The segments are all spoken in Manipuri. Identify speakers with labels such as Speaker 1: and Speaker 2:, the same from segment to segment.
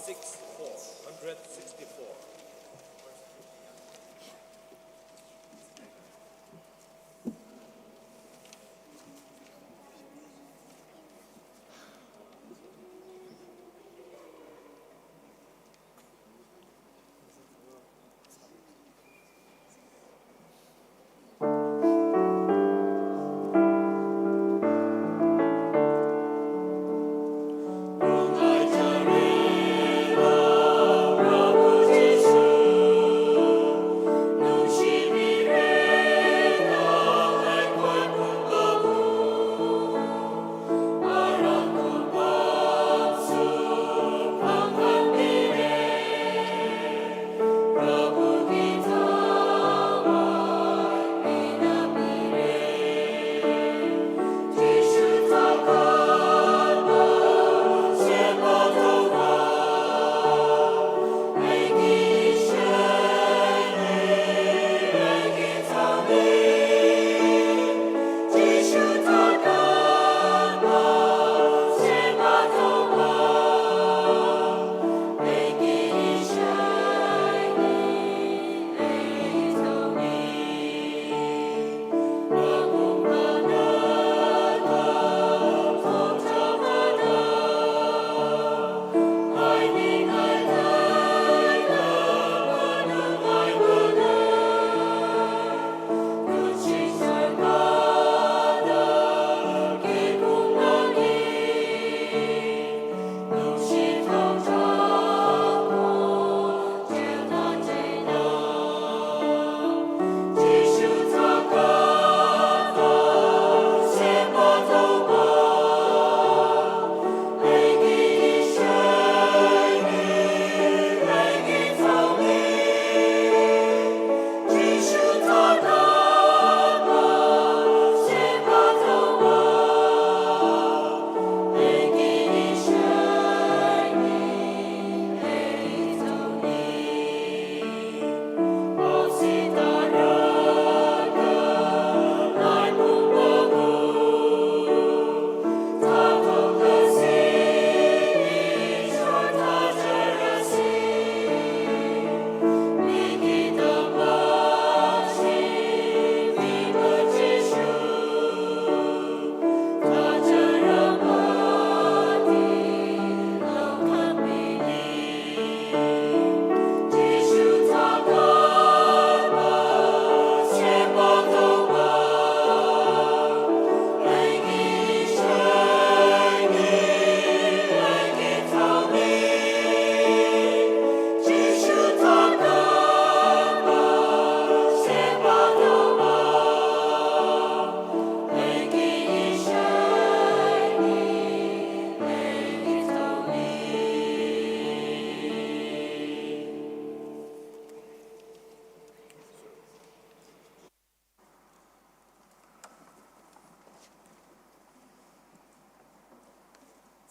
Speaker 1: 164.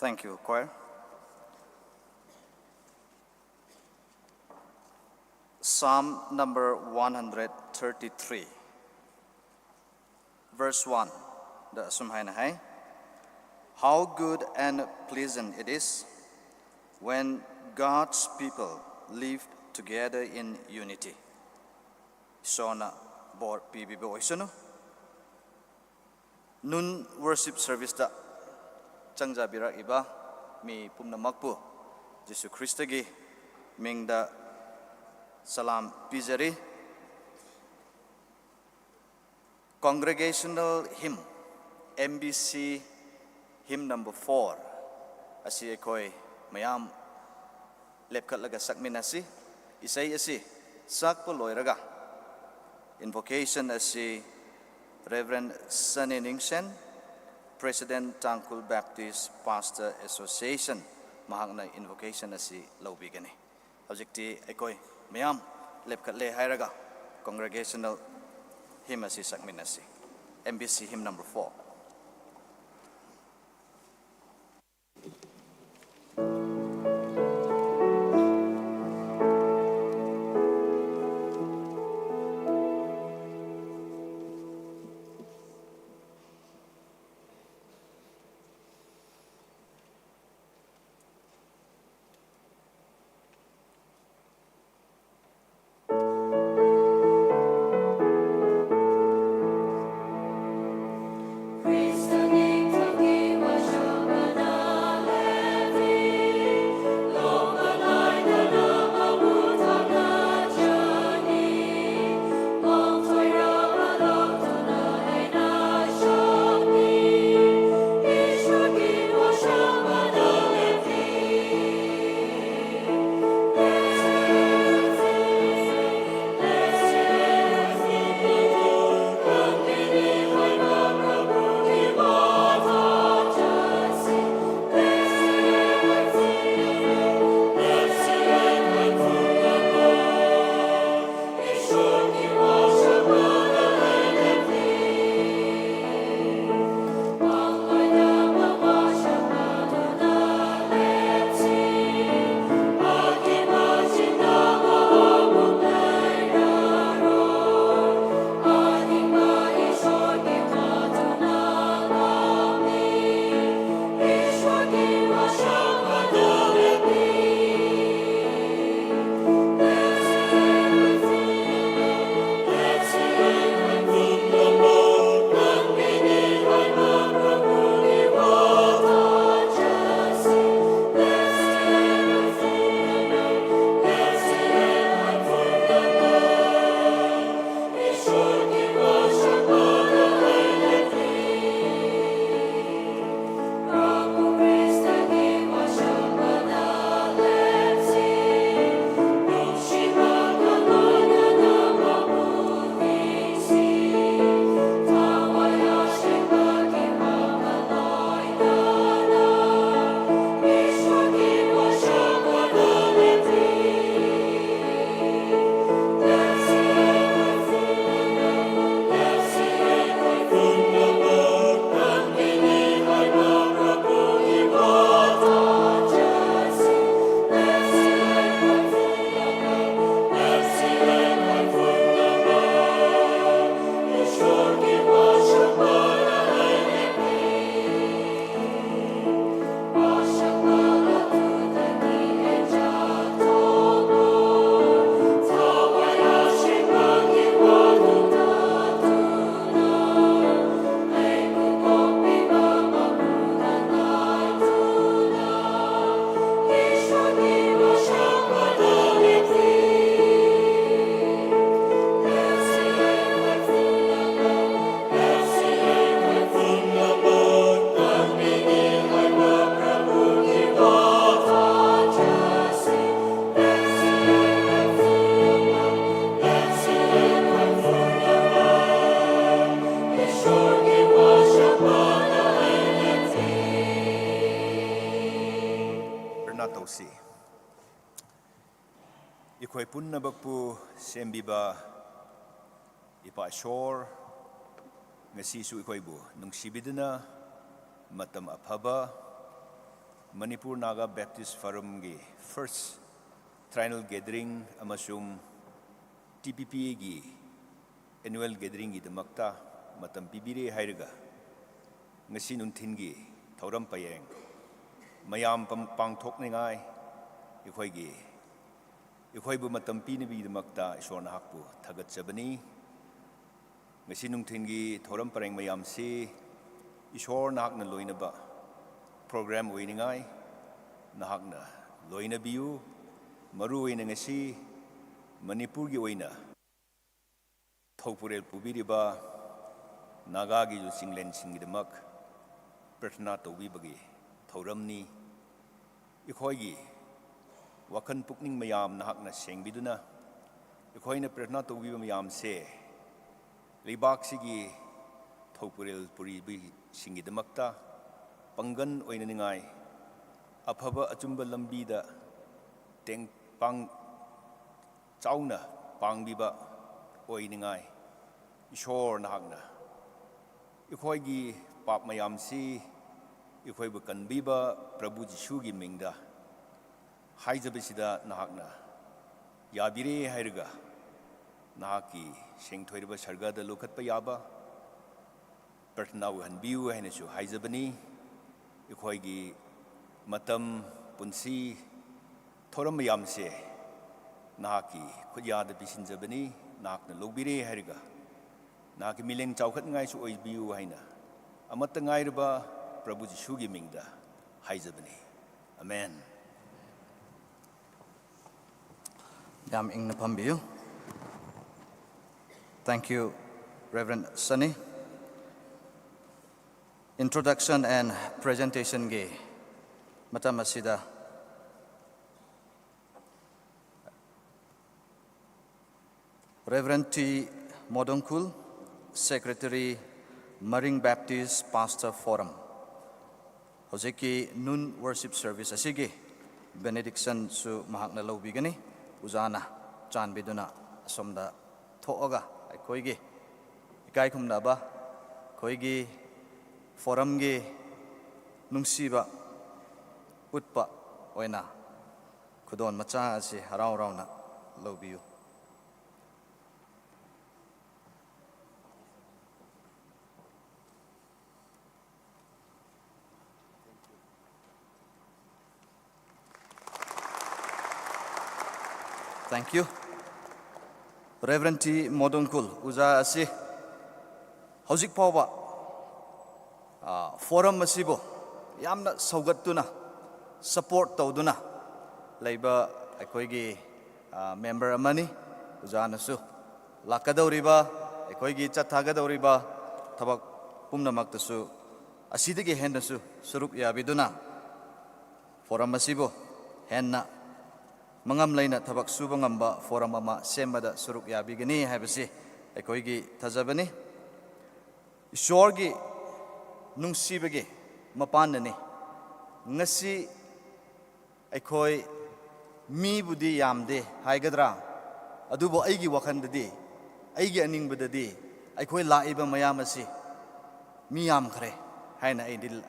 Speaker 2: Thank you, choir. Psalm number 133, verse 1. The Sumhaina Hai. How good and pleasant it is when God's people live together in unity. Sona bor PBB oisunu. Nun worship service da Changja birak iba mi pumna makpu Jesu Christagi mingda salam pizari. Congregational hymn MBC hymn number 4 asi ekoi mayam lepkat laga sakminasi isai asi sakpo loiraga invocation asi Reverend Sunny Ningshen, President Tangkul Baptist Pastor Association mahangna invocation asi lobigani objecti ekoi mayam lepkat le hairaga congregational hymn asi sakminasi MBC hymn number 4.
Speaker 1: Pratna Tausi. Ikoi punna bakpu sembiba ipa shore ngasi su ikoi bu nungsibiduna matam aphaba Manipur Naga Baptist Forum gi first triennial gathering amasung TPPA gi annual gathering gi damakta matam pibire hairaga ngasi nunthin gi thauram payeng mayam pangthokningai ikoi bu matam pinibi damakta ishorna hakpu thagatjabani ngasi nunthin gi thauram pareng mayam si ishorna hakna loinaba program oiningai nahakna loina biu maru oina ngasi Manipur gi oina thopurel pubiriba Naga gi ju singlen singgidamak Pratna tawbibagi thauramni ikoi gi wakan pukning mayam nahakna sengbiduna ikoina Pratna tawbiba mayam se leibak sigi thopurel puribi singgidamakta Pangan oina ningai aphaba achumba lambida teng pang chauna pangbiba oiningai ishor nahakna ikoi gi pap mayam si ikoi bu kanbiba Prabhu Jishu gi mingda haijabisida nahakna yabire hairiga nahaki sengthoiriba sargada lokhatpa yaba Pratna hanbiu hainasu haijabani ikoi gi matam punsi thoram mayam se nahaki khudyada bisinjabani nahakna lobire hairiga nahaki mileng chawkhat ngai su oibiu haina amata ngairba Prabhu Jishu gi mingda haijabani amen
Speaker 2: Yam ingna pambiu. Thank you, Reverend Sunny. Introduction and presentation ge matam asida Reverend T. Modongkul, Secretary, Maring Baptist Pastor Forum. Hojiki noon worship service asigi benediction su mahakna lobigani uzana chanbiduna somda thoga aikoigi ikai khumna ba koigi forum ge nungsiba utpa oina khudon macha asi harau rauna lobiu Thank you. Reverend T. Modongkul, uza asi hojik pawa forum masibo yamna saugattuna support tawduna leiba aikoigi member amani uza nasu lakadawriba aikoigi chathagadawriba thabak pumnamaktasu asidagi hennasu suruk yabiduna forum masibo henna Mangam laina thabak suba ngamba forum ama semada suruk yabigani haibasi aikoigi thajabani ishorgi nungsibagi mapanani ngasi aikoi mi budi yamde haigadra adubo aigi wakhandadi aigi aningbadadi aikoi laiba mayam asi mi yam khare haina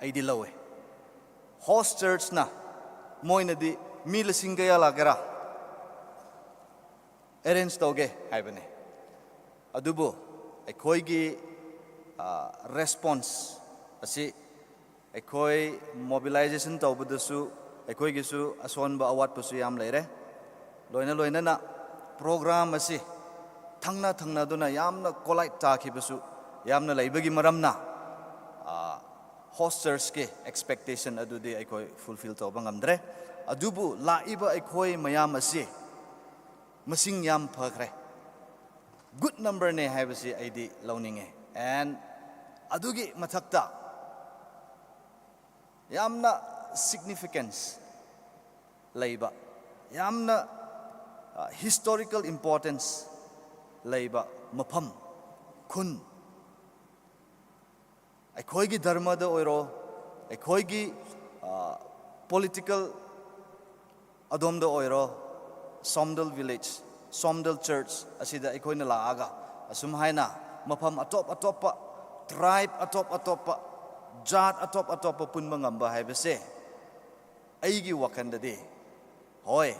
Speaker 2: aidi lawe host church na moinadi mi lasingaya lagera arrange toge haibane adubo aikoigi response asi aikoi mobilization tawbudasu aikoigisu asonba awat pusu yam leire loina na program asi thangna duna yamna kolai takhibasu yamna leibagi maramna hosters ke expectation adudi aikoi fulfill tawba ngamdre adubu laiba aikoi mayam asi masing yam phakre good number ne haibasi aidi launinge and adugi mathakta yamna significance leiba yamna historical importance leiba mapham khun aikhoigi dharma da oiro aikhoigi political ꯑꯗꯣꯝꯗ ꯑꯣꯏꯔꯣ ꯁꯣꯝꯗꯜ ꯚꯤꯂꯦꯖ ꯁꯣꯝꯗꯜ ꯆꯔꯆ ꯑꯁꯤꯗ ꯑꯩꯈꯣꯏꯅ ꯂꯥꯛꯑꯒ ꯑꯁꯨꯝ ꯍꯥꯏꯅ ꯃꯐꯝ ꯑꯇꯣꯞ ꯑꯇꯣꯞꯄ ꯇ꯭ꯔꯥꯏꯕ ꯑꯇꯣꯞ ꯑꯇꯣꯞꯄ ꯖꯥꯠ ꯑꯇꯣꯞ ꯑꯇꯣꯞꯄ ꯄꯨꯟꯕ ꯉꯝꯕ ꯍꯥꯏꯕꯁꯦ ꯑꯩꯒꯤ ꯋꯥꯈꯜꯗꯗꯤ ꯍꯣꯏ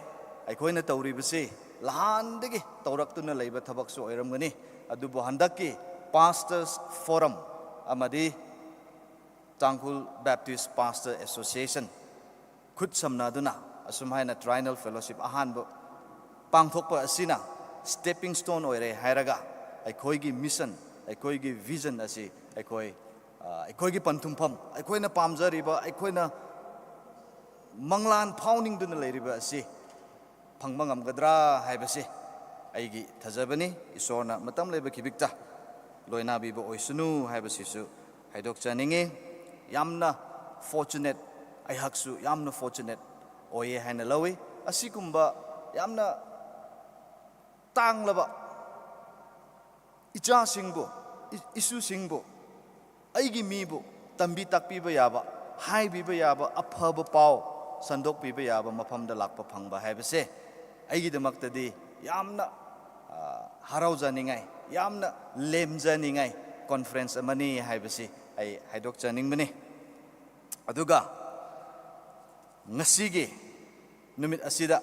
Speaker 2: ꯑꯩꯈꯣꯏꯅ ꯇꯧꯔꯤꯕꯁꯤ ꯂꯍꯥꯟꯗꯒꯤ ꯇꯧꯔꯛꯇꯨꯅ ꯂꯩꯕ ꯊꯕꯛꯁꯨ ꯑꯣꯏꯔꯝꯒꯅꯤ ꯑꯗꯨꯕꯨ ꯍꯟꯗꯛꯀꯤ ꯄꯥꯁꯇꯔꯁ ꯐꯣꯔꯝ ꯑꯃꯗꯤ ꯇꯥꯡꯈꯨꯜ ꯕꯦꯞꯇꯤꯁ ꯄꯥꯁꯇꯔ ꯑꯦꯁꯣꯁꯤꯌꯦꯁꯟ ꯈꯨꯠ ꯁꯝꯅꯗꯨꯅ ꯑꯁꯨꯝ ꯍꯥꯏꯅ ꯇ꯭ꯔꯥꯏꯅꯦꯜ ꯐꯦꯂꯣꯁꯤꯞ ꯑꯍꯥꯟꯕ ꯄꯥꯡꯊꯣꯛꯄ ꯑꯁꯤꯅ ꯁ꯭ꯇꯦꯞꯄꯤꯡ ꯁ꯭ꯇꯣꯟ ꯑꯣꯏꯔꯦ ꯍꯥꯏꯔꯒ ꯑꯩꯈꯣꯏꯒꯤ ꯃꯤꯁꯟ ꯑꯩꯈꯣꯏꯒꯤ ꯚꯤꯖꯟ ꯑꯁꯤ ꯑꯩꯈꯣꯏꯒꯤ ꯄꯟꯊꯨꯡꯐꯝ ꯑꯩꯈꯣꯏꯅ ꯄꯥꯝꯖꯔꯤꯕ ꯑꯩꯈꯣꯏꯅ ꯃꯪꯂꯥꯟ ꯐꯥꯎꯅꯤꯡꯗꯨꯅ ꯂꯩꯔꯤꯕ ꯑꯁꯤ ꯐꯪꯕ ꯉꯝꯒꯗ꯭ꯔꯥ ꯍꯥꯏꯕꯁꯤ ꯑꯩꯒꯤ ꯊꯥꯖꯕꯅꯤ ꯏꯁꯣꯔꯅ ꯃꯇꯝ ꯂꯩꯕ ꯈꯤꯕꯤꯛꯇ ꯂꯣꯏꯅꯕꯤꯕ ꯑꯣꯏꯁꯅꯨ ꯍꯥꯏꯕꯁꯤꯁꯨ ꯍꯥꯏꯗꯣꯛꯆꯅꯤꯡꯉꯤ ꯌꯥꯝꯅ ꯐꯣꯔꯆꯨꯅꯦꯠ ꯑꯩꯍꯥꯛꯁꯨ ꯌꯥꯝꯅ ꯐꯣꯔꯆꯨꯅꯦꯠ ꯑꯣꯏꯌꯦ ꯍꯥꯏꯅ ꯂꯧꯏ ꯑꯁꯤꯒꯨꯝꯕ ꯌꯥꯝꯅ ꯇꯥꯡꯂꯕ ꯏꯆꯥꯁꯤꯡꯕꯨ ꯏꯁꯨꯁꯤꯡꯕꯨ ꯑꯩꯒꯤ ꯃꯤꯕꯨ ꯇꯝꯕꯤ ꯇꯥꯛꯄꯤꯕ ꯌꯥꯕ ꯍꯥꯏꯕꯤꯕ ꯌꯥꯕ ꯑꯐꯕ ꯄꯥꯎ ꯁꯟꯗꯣꯛꯄꯤꯕ ꯌꯥꯕ ꯃꯐꯝꯗ ꯂꯥꯛꯄ ꯐꯪꯕ ꯍꯥꯏꯕꯁꯦ ꯑꯩꯒꯤꯗꯃꯛꯇꯗꯤ ꯌꯥꯝꯅ ꯍꯔꯥꯎꯖꯅꯤꯡꯉꯥꯏ ꯌꯥꯝꯅ ꯂꯦꯝꯖꯅꯤꯡꯉꯥꯏ ꯀꯣꯟꯐꯔꯦꯟꯁ ꯑꯃꯅꯤ ꯍꯥꯏꯕꯁꯤ ꯑꯩ ꯍꯥꯏꯗꯣꯛꯆꯅꯤꯡꯕꯅꯤ ꯑꯗꯨꯒ ꯉꯁꯤꯒꯤ ꯅꯨꯃꯤꯠ ꯑꯁꯤꯗ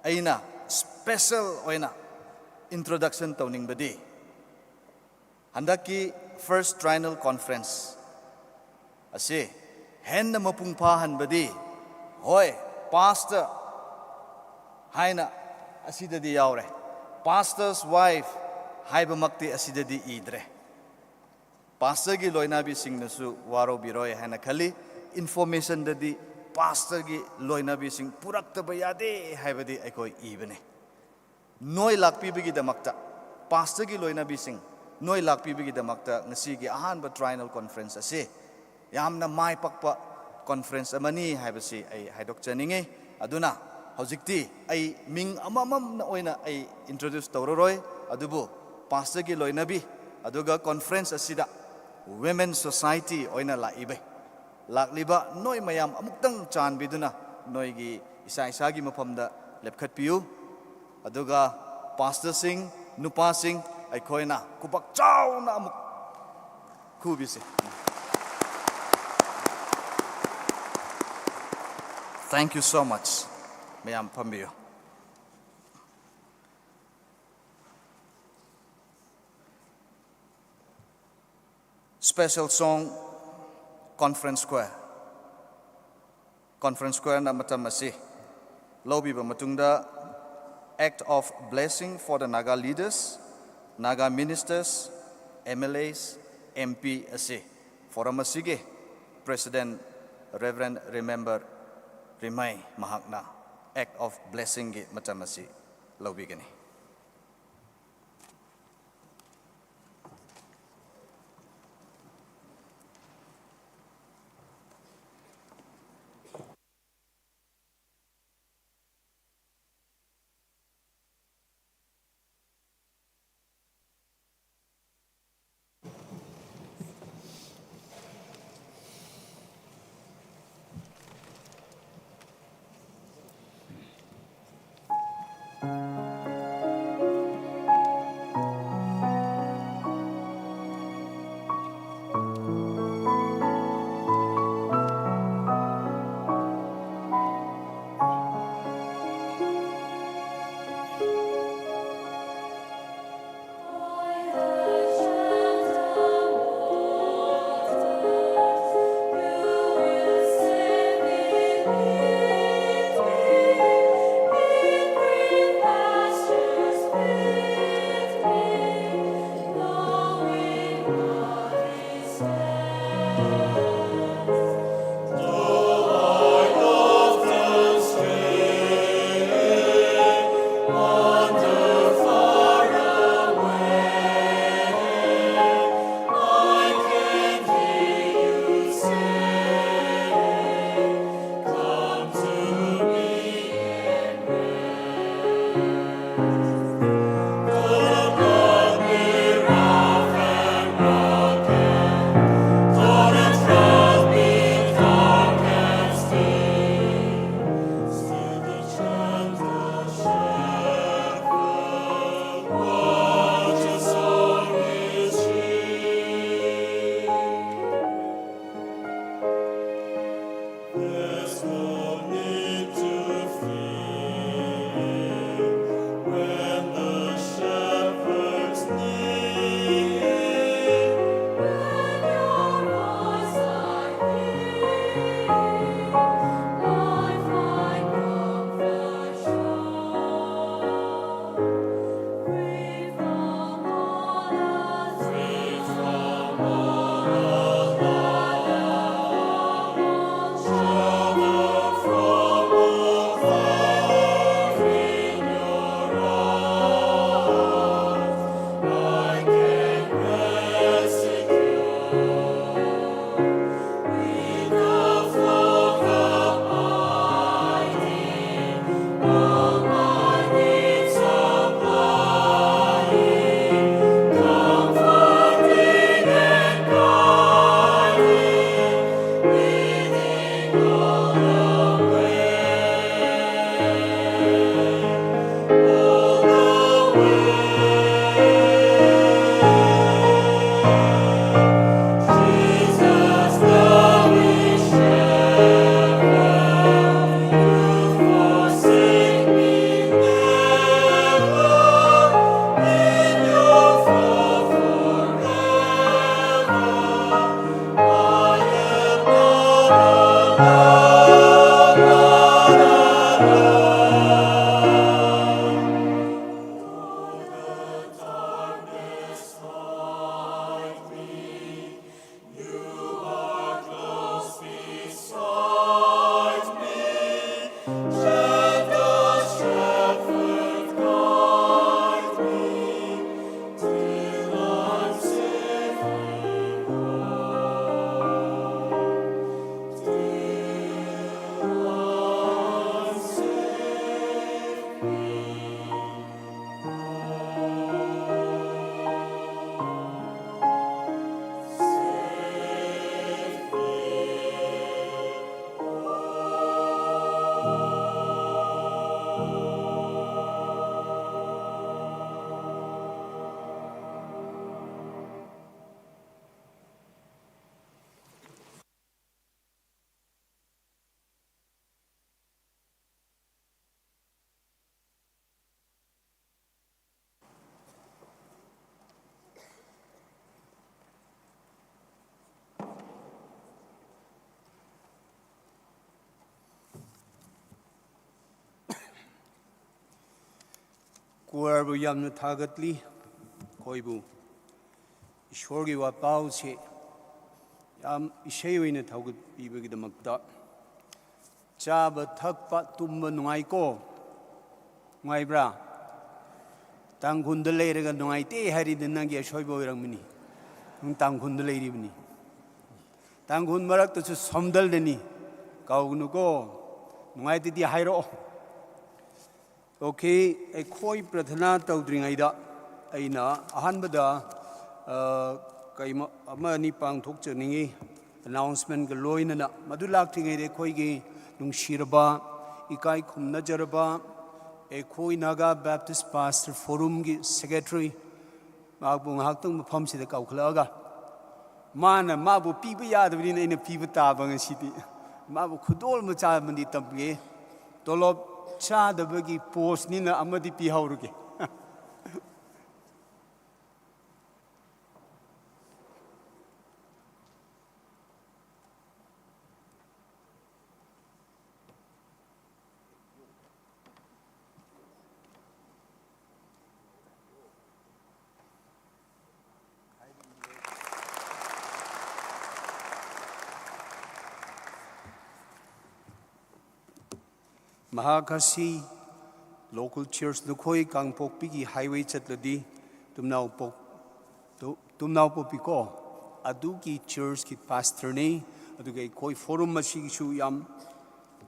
Speaker 2: ꯑꯩꯅ ꯁ꯭ꯄꯦꯁꯦꯜ ꯑꯣꯏꯅ ꯏꯟꯇ꯭ꯔꯣꯗꯛꯁꯟ ꯇꯧꯅꯤꯡꯕꯗꯤ ꯍꯟꯗꯛꯀꯤ ꯐꯥꯔꯁ ꯇ꯭ꯔꯥꯏꯅꯦꯜ ꯀꯣꯟꯐꯔꯦꯟꯁ ꯑꯁꯤ ꯍꯦꯟꯅ ꯃꯄꯨꯡ ꯐꯥꯍꯟꯕꯗꯤ ꯍꯣꯏ ꯄꯥꯁꯇꯔ ꯍꯥꯏꯅ ꯑꯁꯤꯗꯗꯤ ꯌꯥꯎꯔꯦ ꯄꯥꯁꯇꯔꯁ ꯋꯥꯏꯐ ꯍꯥꯏꯕꯃꯛꯇꯤ ꯑꯁꯤꯗꯗꯤ ꯏꯗ꯭ꯔꯦ ꯄꯥꯁꯇꯔꯒꯤ ꯂꯣꯏꯅꯕꯤꯁꯤꯡꯅꯁꯨ ꯋꯥꯔꯧꯕꯤꯔꯣꯏ ꯍꯥꯏꯅ ꯈꯜꯂꯤ ꯏꯟꯐꯣꯔꯃꯦꯁꯟꯗꯗꯤ ꯄꯥꯁꯇꯔꯒꯤ ꯂꯣꯏꯅꯕꯤꯁꯤꯡ ꯄꯨꯔꯛꯇꯕ ꯌꯥꯗꯦ ꯍꯥꯏꯕꯗꯤ ꯑꯩꯈꯣꯏ ꯏꯕꯅꯤ ꯅꯣꯏ ꯂꯥꯛꯄꯤꯕꯒꯤꯗꯃꯛꯇ ꯄꯥꯁꯇꯔꯒꯤ ꯂꯣꯏꯅꯕꯤꯁꯤꯡ ꯅꯣꯏ ꯂꯥꯛꯄꯤꯕꯒꯤꯗꯃꯛꯇ ꯉꯁꯤꯒꯤ ꯑꯍꯥꯟꯕ ꯇ꯭ꯔꯥꯏꯅꯦꯜ ꯀꯣꯟꯐꯔꯦꯟꯁ ꯑꯁꯤ ꯌꯥꯝꯅ ꯃꯥꯏ ꯄꯥꯛꯄ ꯀꯣꯟꯐꯔꯦꯟꯁ ꯑꯃꯅꯤ ꯍꯥꯏꯕꯁꯤ ꯑꯩ ꯍꯥꯏꯗꯣꯛꯆꯅꯤꯡꯉꯤ ꯑꯗꯨꯅ ꯍꯧꯖꯤꯛꯇꯤ ꯑꯩ ꯃꯤꯡ ꯑꯃꯃꯝꯅ ꯑꯣꯏꯅ ꯑꯩ ꯏꯟꯇ꯭ꯔꯣꯗ꯭ꯌꯨꯁ ꯇꯧꯔꯔꯣꯏ ꯑꯗꯨꯕꯨ ꯄꯥꯁꯇꯔꯒꯤ ꯂꯣꯏꯅꯕꯤ ꯑꯗꯨꯒ ꯀꯣꯟꯐꯔꯦꯟꯁ ꯑꯁꯤꯗ ꯋꯤꯃꯦꯟ ꯁꯣꯁꯥꯏꯇꯤ ꯑꯣꯏꯅ ꯂꯥꯛꯂꯤꯕ ꯅꯣꯏ ꯃꯌꯥꯝ ꯑꯃꯨꯛꯇꯪ ꯆꯥꯟꯕꯤꯗꯨꯅ ꯅꯣꯏꯒꯤ ꯏꯁꯥ ꯏꯁꯥꯒꯤ ꯃꯐꯝꯗ ꯂꯦꯞꯈꯠꯄꯤꯌꯨ ꯑꯗꯨꯒ ꯄꯥꯁꯇꯔꯁꯤꯡ ꯅꯨꯄꯥꯁꯤꯡ ꯑꯩꯈꯣꯏꯅ ꯈꯨꯕꯥꯛ ꯆꯥꯎꯅ ꯑꯃꯨꯛ ꯈꯨꯕꯤꯁꯤ Thank you so much mayam pambiyo Special song Conference Square na matam asi lobiba matungda act of blessing for the Naga leaders Naga ministers MLAs MP asi forum asige President Reverend Remember Rimai Mahakna act of blessing gi matamasi lobigani
Speaker 3: ꯀꯣꯔꯕꯨ ꯌꯥꯝꯅ ꯊꯥꯒꯠꯂꯤ ꯑꯩꯈꯣꯏꯕꯨ ꯏꯁꯣꯔꯒꯤ ꯋꯥꯄꯥꯎꯁꯦ ꯌꯥꯝ ꯏꯁꯩ ꯑꯣꯏꯅ ꯊꯧꯒꯠꯄꯤꯕꯒꯤꯗꯃꯛꯇ ꯆꯥꯕ ꯊꯛꯄ ꯇꯨꯝꯕ ꯅꯨꯡꯉꯥꯏꯀꯣ ꯅꯨꯡꯉꯥꯏꯕ꯭ꯔꯥ ꯇꯥꯡꯈꯨꯜꯗ ꯂꯩꯔꯒ ꯅꯨꯡꯉꯥꯏꯇꯦ ꯍꯥꯏꯔꯤꯗꯤ ꯅꯪꯒꯤ ꯑꯁꯣꯏꯕ ꯑꯣꯏꯔꯝꯒꯅꯤ ꯅꯪ ꯇꯥꯡꯈꯨꯜꯗ ꯂꯩꯔꯤꯕꯅꯤ ꯇꯥꯡꯈꯨꯜ ꯃꯔꯛꯇꯁꯨ ꯁꯣꯝꯗꯜꯗꯅꯤ ꯀꯥꯎꯒꯅꯨꯀꯣ ꯅꯨꯡꯉꯥꯏꯇꯗꯤ ꯍꯥꯏꯔꯛꯑꯣ ꯑꯣꯀꯦ ꯑꯩꯈꯣꯏ ꯄ꯭ꯔꯊꯅꯥ ꯇꯧꯗ꯭ꯔꯤꯉꯩꯗ ꯑꯩꯅ ꯑꯍꯥꯟꯕꯗ ꯀꯩꯃ ꯑꯃ ꯑꯅꯤ ꯄꯥꯡꯊꯣꯛꯆꯅꯤꯡꯉꯤ ꯑꯅꯥꯎꯟꯁꯃꯦꯟꯒ ꯂꯣꯏꯅꯅ ꯃꯗꯨ ꯂꯥꯛꯇ꯭ꯔꯤꯉꯩꯗ ꯑꯩꯈꯣꯏꯒꯤ ꯅꯨꯡꯁꯤꯔꯕ ꯏꯀꯥꯏ ꯈꯨꯝꯅꯖꯔꯕ ꯑꯩꯈꯣꯏ ꯅꯥꯒꯥ ꯕꯦꯞꯇꯤꯁ ꯄꯥꯁꯇꯔ ꯐꯣꯔꯝꯒꯤ ꯁꯦꯀ꯭ꯔꯦꯇꯔꯤ ꯃꯍꯥꯛꯄꯨ ꯉꯥꯏꯍꯥꯛꯇꯪ ꯃꯐꯝꯁꯤꯗ ꯀꯧꯈꯠꯂꯛꯑꯒ ꯃꯥꯕꯨ ꯄꯤꯕ ꯌꯥꯗꯕꯅꯤꯅ ꯑꯩꯅ ꯄꯤꯕ ꯇꯥꯕ ꯉꯁꯤꯗꯤ ꯃꯥꯕꯨ ꯈꯨꯗꯣꯜ ꯃꯆꯥ ꯑꯃꯗꯤ ꯇꯝꯒꯦ ꯇꯣꯂꯣꯞ ꯆꯥꯗꯕꯒꯤ ꯄꯣꯁꯅꯤꯅ ꯑꯃꯗꯤ ꯄꯤꯍꯧꯔꯒꯦ ꯃꯍꯥꯛ ꯑꯁꯤ ꯂꯣꯀꯦꯜ ꯆꯔꯆ ꯂꯨꯈꯣꯏ ꯀꯥꯡꯄꯣꯛꯄꯤꯒꯤ ꯍꯥꯏꯋꯦ ꯆꯠꯂꯗꯤ ꯇꯨꯝꯅꯥꯎꯄꯣꯛꯄꯤꯀꯣ ꯑꯗꯨꯒꯤ ꯆꯔꯆꯀꯤ ꯄꯥꯁꯇꯔꯅꯤ ꯑꯗꯨꯒ ꯑꯩꯈꯣꯏ ꯐꯣꯔꯝ ꯑꯁꯤꯒꯤꯁꯨ ꯌꯥꯝ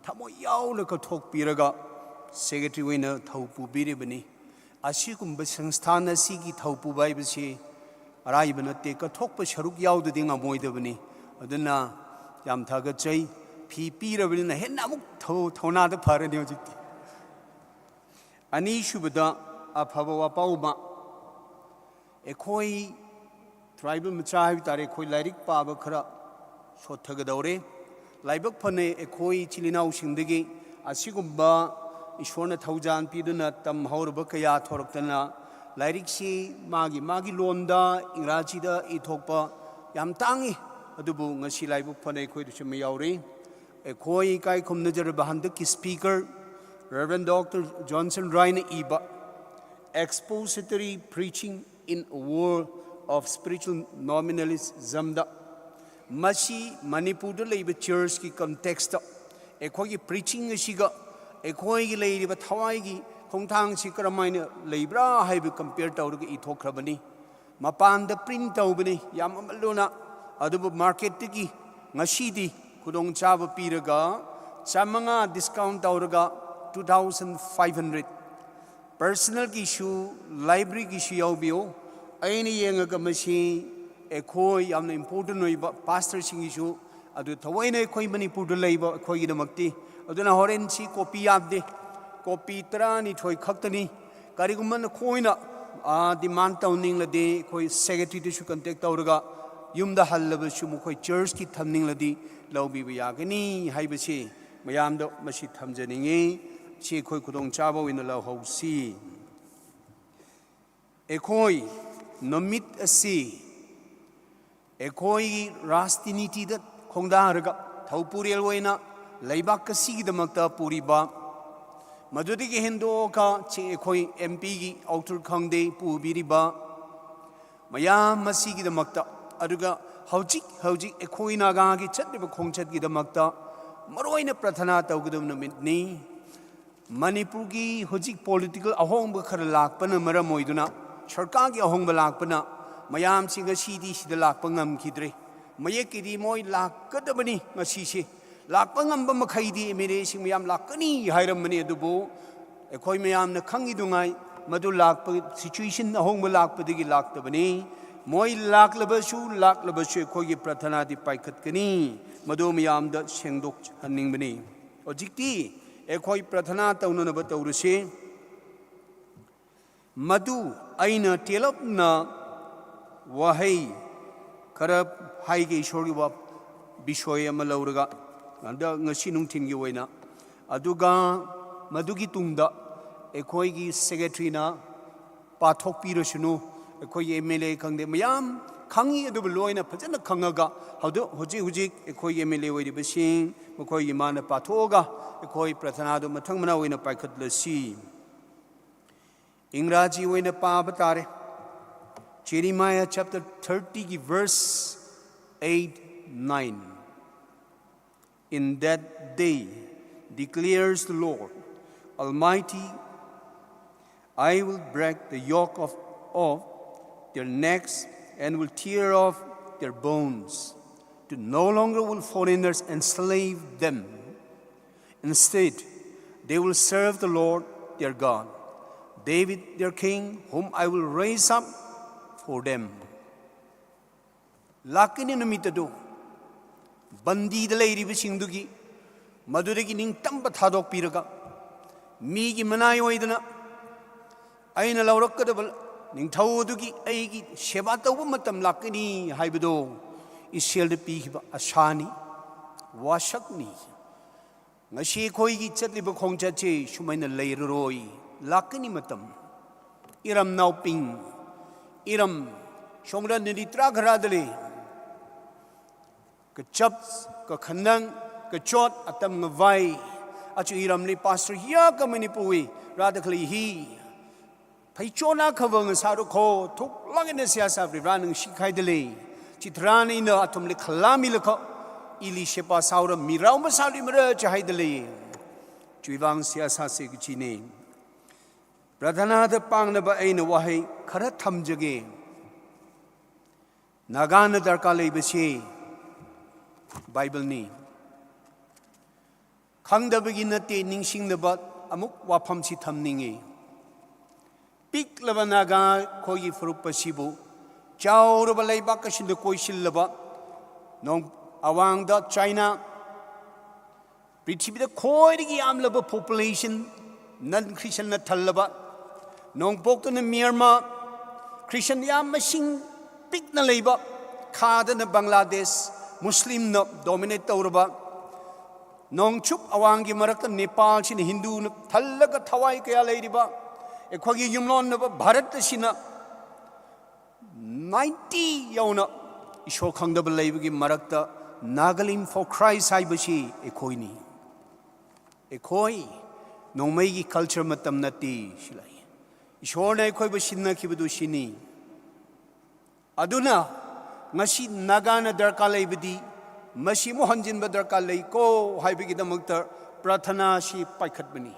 Speaker 3: ꯊꯃꯣꯏ ꯌꯥꯎꯅ ꯀꯠꯊꯣꯛꯄꯤꯔꯒ ꯁꯦꯀ꯭ꯔꯦꯇꯔꯤ ꯑꯣꯏꯅ ꯊꯧ ꯄꯨꯕꯤꯔꯤꯕꯅꯤ ꯑꯁꯤꯒꯨꯝꯕ ꯁꯪꯁꯊꯥꯟ ꯑꯁꯤꯒꯤ ꯊꯧ ꯄꯨꯕ ꯍꯥꯏꯕꯁꯤ ꯑꯔꯥꯏꯕ ꯅꯠꯇꯦ ꯀꯠꯊꯣꯛꯄ ꯁꯔꯨꯛ ꯌꯥꯎꯗꯗꯤ ꯉꯝꯃꯣꯏꯗꯕꯅꯤ ꯑꯗꯨꯅ ꯌꯥꯝ ꯊꯥꯒꯠꯆꯩ ꯐꯤ ꯄꯤꯔꯕꯅꯤꯅ ꯍꯦꯟꯅ ꯑꯃꯨꯛ ꯊꯧꯅꯥꯗ ꯐꯔꯅꯤ ꯍꯧꯖꯤꯛꯇꯤ ꯑꯅꯤꯁꯨꯕꯗ ꯑꯐꯕ ꯋꯥꯄꯥꯎ ꯑꯃ ꯑꯩꯈꯣꯏ ꯇ꯭ꯔꯥꯏꯕꯦꯜ ꯃꯆꯥ ꯍꯥꯏꯕ ꯇꯥꯔꯦ ꯑꯩꯈꯣꯏ ꯂꯥꯏꯔꯤꯛ ꯄꯥꯕ ꯈꯔ ꯁꯣꯠꯊꯒꯗꯧꯔꯦ ꯂꯥꯏꯕꯛ ꯐꯅ ꯑꯩꯈꯣꯏ ꯏꯆꯤꯜ ꯏꯅꯥꯎꯁꯤꯡꯗꯒꯤ ꯑꯁꯤꯒꯨꯝꯕ ꯏꯁꯣꯔꯅ ꯊꯧꯖꯥꯟ ꯄꯤꯗꯨꯅ ꯇꯝꯍꯧꯔꯕ ꯀꯌా ꯊꯣꯔꯛꯇꯅ ꯂꯥꯏꯔꯤꯛꯁꯤ ꯃꯥꯒꯤ ꯂꯣꯟꯗ ꯏꯪꯒ꯭ꯔꯥꯖꯤꯗ ꯏꯊꯣꯛꯄ ꯌꯥꯝ ꯇꯥꯡꯉꯤ ꯑꯗꯨꯕꯨ ꯉꯁꯤ ꯂꯥꯏꯕꯛ ꯐꯅ ꯑꯩꯈꯣꯏꯗꯁꯨ ꯑꯃ ꯌꯥꯎꯔꯤ ꯑꯩꯈꯣꯏ ꯏꯀꯥꯏ ꯈꯨꯝꯅꯖꯔꯕ ꯍꯟꯗꯛꯀꯤ ꯁ꯭ꯄꯤꯀꯔ ꯔꯦꯚꯔꯦꯟ ꯗꯣꯛꯇꯔ ꯖꯣꯟꯁꯟ ꯔꯥꯏꯅ ꯏꯕ expository preaching in a world of spiritual nominalismda masi manipurda leiba church ki context ekhogi preaching asiga ekhogi leiba thawai gi khongthang si karamaina leibra haibu compare tawrga ithokhrabani mapanda print tawbani yam amaluna adubu market gi ngasidi khudong chaba piraga chamanga discount tawrga 2500 personal ki issue library ki issue yaubio aini yengaga masi ekhoi yamna important oiba pastor sing issue adu thawaina ekhoi manipur da leiba ekhoi gi damakti aduna horen si copy yabde copy trani thoi khaktani karigumman khoina demand tawning lade ekhoi secretary to contact tawraga yumda hallaba su mukhoi church ki thamning ladi lawbi ba yagani haibasi mayamda masi thamjaningi si ekhoi khudong chaba wina law hausi ekhoi nomit asi ekhoi rastiniti da khongda harga thaupurel waina leibak kasi gi damakta puriba madudi gi hendo ka chi ekhoi mp gi outer khangde pubiriba mayam masi gi damakta aduga hojik ekhoi naga gi chatliba khongchat gi damakta maroina prathana tawgudum namitni manipur gi hojik political ahongba khara lakpana maram oiduna sarkar gi ahongba lakpana mayam singa sidi sida lakpa ngam khidre mayekidi moi lakkadabani ngasi se lakpa ngamba makhaidi emere sing mayam lakkani hairamani adubu ekhoi mayam na khangi dungai madu lakpa situation ahongba lakpa digi laktabani moi laklabasu ekhoi gi prathana di paikhatkani madu mayam da sengdok hanningbani ojikti ekhoi prathana taunanaba taurase madu aina telapna wahai karab haige ishori wa bishoy ama lauraga anda ngasi nungthin gi oina aduga madugi tungda ekhoi gi secretary na pathok pirasunu ekhoi mla khangde mayam khangi adu loina phajana khangaga haudu hujik ekhoi mla oidi basing mkhoi gi mana pathoga ekhoi prathana do mathang mana oina paikhat lasi Ingraji oina paaba tare. Jeremiah chapter 30 verse 8-9. In that day, declares the Lord Almighty, I will break the yoke of their necks and will tear off their bones. No longer will foreigners enslave them. Instead, they will serve the Lord their God, David their king, whom I will raise up for them. Lakini namitado, bandi dalay ribasingdugi, madurigi ning tamba thadok piraga, migi manayo idana, ay na laurak kadabal, ning tawdugi aygi shebata umatam lakini haibado, Israel the pihiba ashani, washakni. Ngasi koigi chatliba khongchache shumaina leiroi, lakini matam, iram nauping, iram shongran niditra gharadale, ka chaps, ka khanang, ka chot atam ngavai, achu iram ni pastor hiya ka manipui, radakali hi. Paichona kavang saru ko, tuk langin siyasa ranang shikai dele, chitrani na atum le khalami leko, ili shepa saura mirau masali mera chahai dele, chuivang siyasa se kichine. Pradhana the pang na ba ay na wahay karat hamjage, nagana darkale basi, Bible ni. Kang da begin na te ningsing na ba amuk wapam si tamningi. Pik laba naga koyi frupa sibu, chao roba layba kashin da koi shillaba, nong awang da China, Prithibi da koi digi am laba population, nan Christian na talaba, nong pokto na Myanmar, Christian yam masing pik na layba, kada na Bangladesh, Muslim na dominate tauraba, nong chup awangi marakta Nepal sin Hindu na talaga thawai kaya laydiba, Ekwagi yumlon na Bharat sina 90 yauna ishor khangdaba leibagi marakta Nagalim for Christ haibashi ekoini. Ekoi nongmai culture matam nati silai. Ishor na ekoi ba sinna kibadu sini. Aduna ngasi nagana darka leibadi masi mo hanjin ba darka lei ko haibagi damakta prathana shi paikhat bani.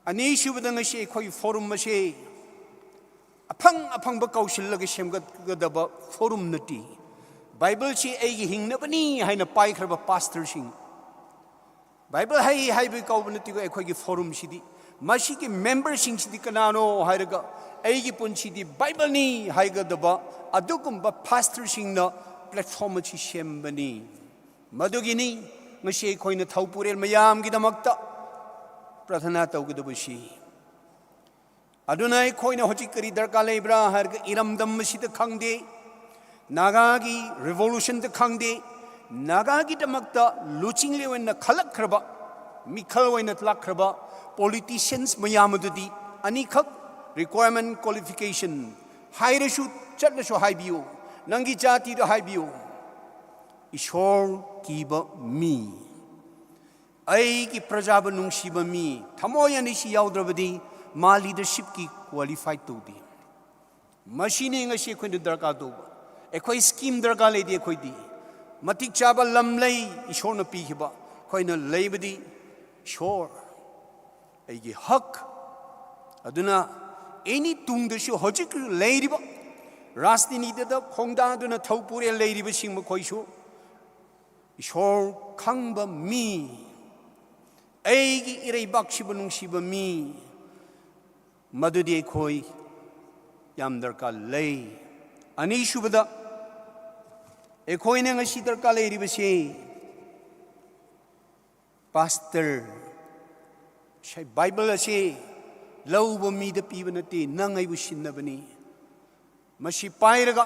Speaker 3: Ani shubadang ngasi ekoi forum mashi apang ba kaushillag shemgat gadaba forum nati. Bible chi ay hing na bani hay na pai kharba pastor sing. Bible hay bi kaubanati ko ekoi forum shidi. Mashi ki member sing shidi kanano hay raga ay pun shidi Bible ni hay gadaba adukum ba pastor sing na platform chi shem bani. Madugini ngasi ekoi na thawpurel mayam gidamakta Prathana tawgadabushi. Adunai koi na hojikari darka lebra harga iram dam masita khangde, Nagagi revolution the khangde, Nagagi damakta luching lewen na khalak kraba, Mikal wen at lakraba, politicians mayamadudi, anikak requirement qualification, Haireshu chatlasho haibiu, Nangi jati do haibiu, Ishor kiba mi. Ay ki prajaba nung shiba mi, tamoyan ishi yaudrabadi, ma leadership ki qualified to di. Machine nga shi kwento darka do. Ekoi scheme darka le di ekoi di. Matik chaba lam lay ishor na pi hiba. Koi na lay badi shor. Ay ki hak. Aduna any tung da shu hojik lay riba. Rasti ni da khongda aduna thawpure lay riba sing ma koi shu. Ishor khangba mi. Aigi irei bakshiba nung shiba mi madudi koi yam darka lay ani shubada ekoi ne ngasi darka lay ribase pastor shay Bible ase lawba mi da piba nati nangai bu sinnabani mashi pairaga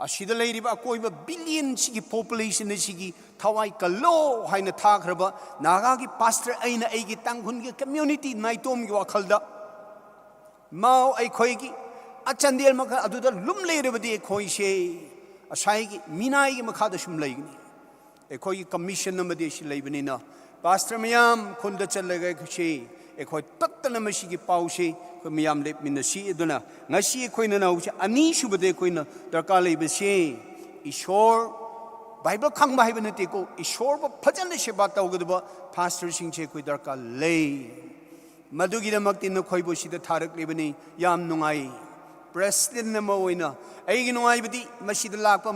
Speaker 3: Ashida leiriba koiba billion sigi population sigi thawai kalo haina thakraba nagagi pastor aina aigi tanghun gi community naitom gi wakhalda mau ai khoigi achandel maka aduda lum leirabadi khoi she asai gi minai gi makha da shum leigni e khoi commission namadi shi leibani na pastor mayam khunda challaga she एखोई तत्तन मसीगी पाउसे को मियाम लेपमिनसी अदुना ngasi एखोइना नाउसे अनि सुबदे एखोइना दरकार लेबसे ईश्वर बाइबल खंगबा हाइबा नतेको ईश्वर ब फजन सेवा तौगदबा पास्टर सिंचे कोइ दरकार ले मदुगिदमक्ति नखोइबो सिदा थारक लेबनी याम नुंगाई प्रेसिडेंट नम ओइना एगी नुंगाइबदी मसिदा लाकपा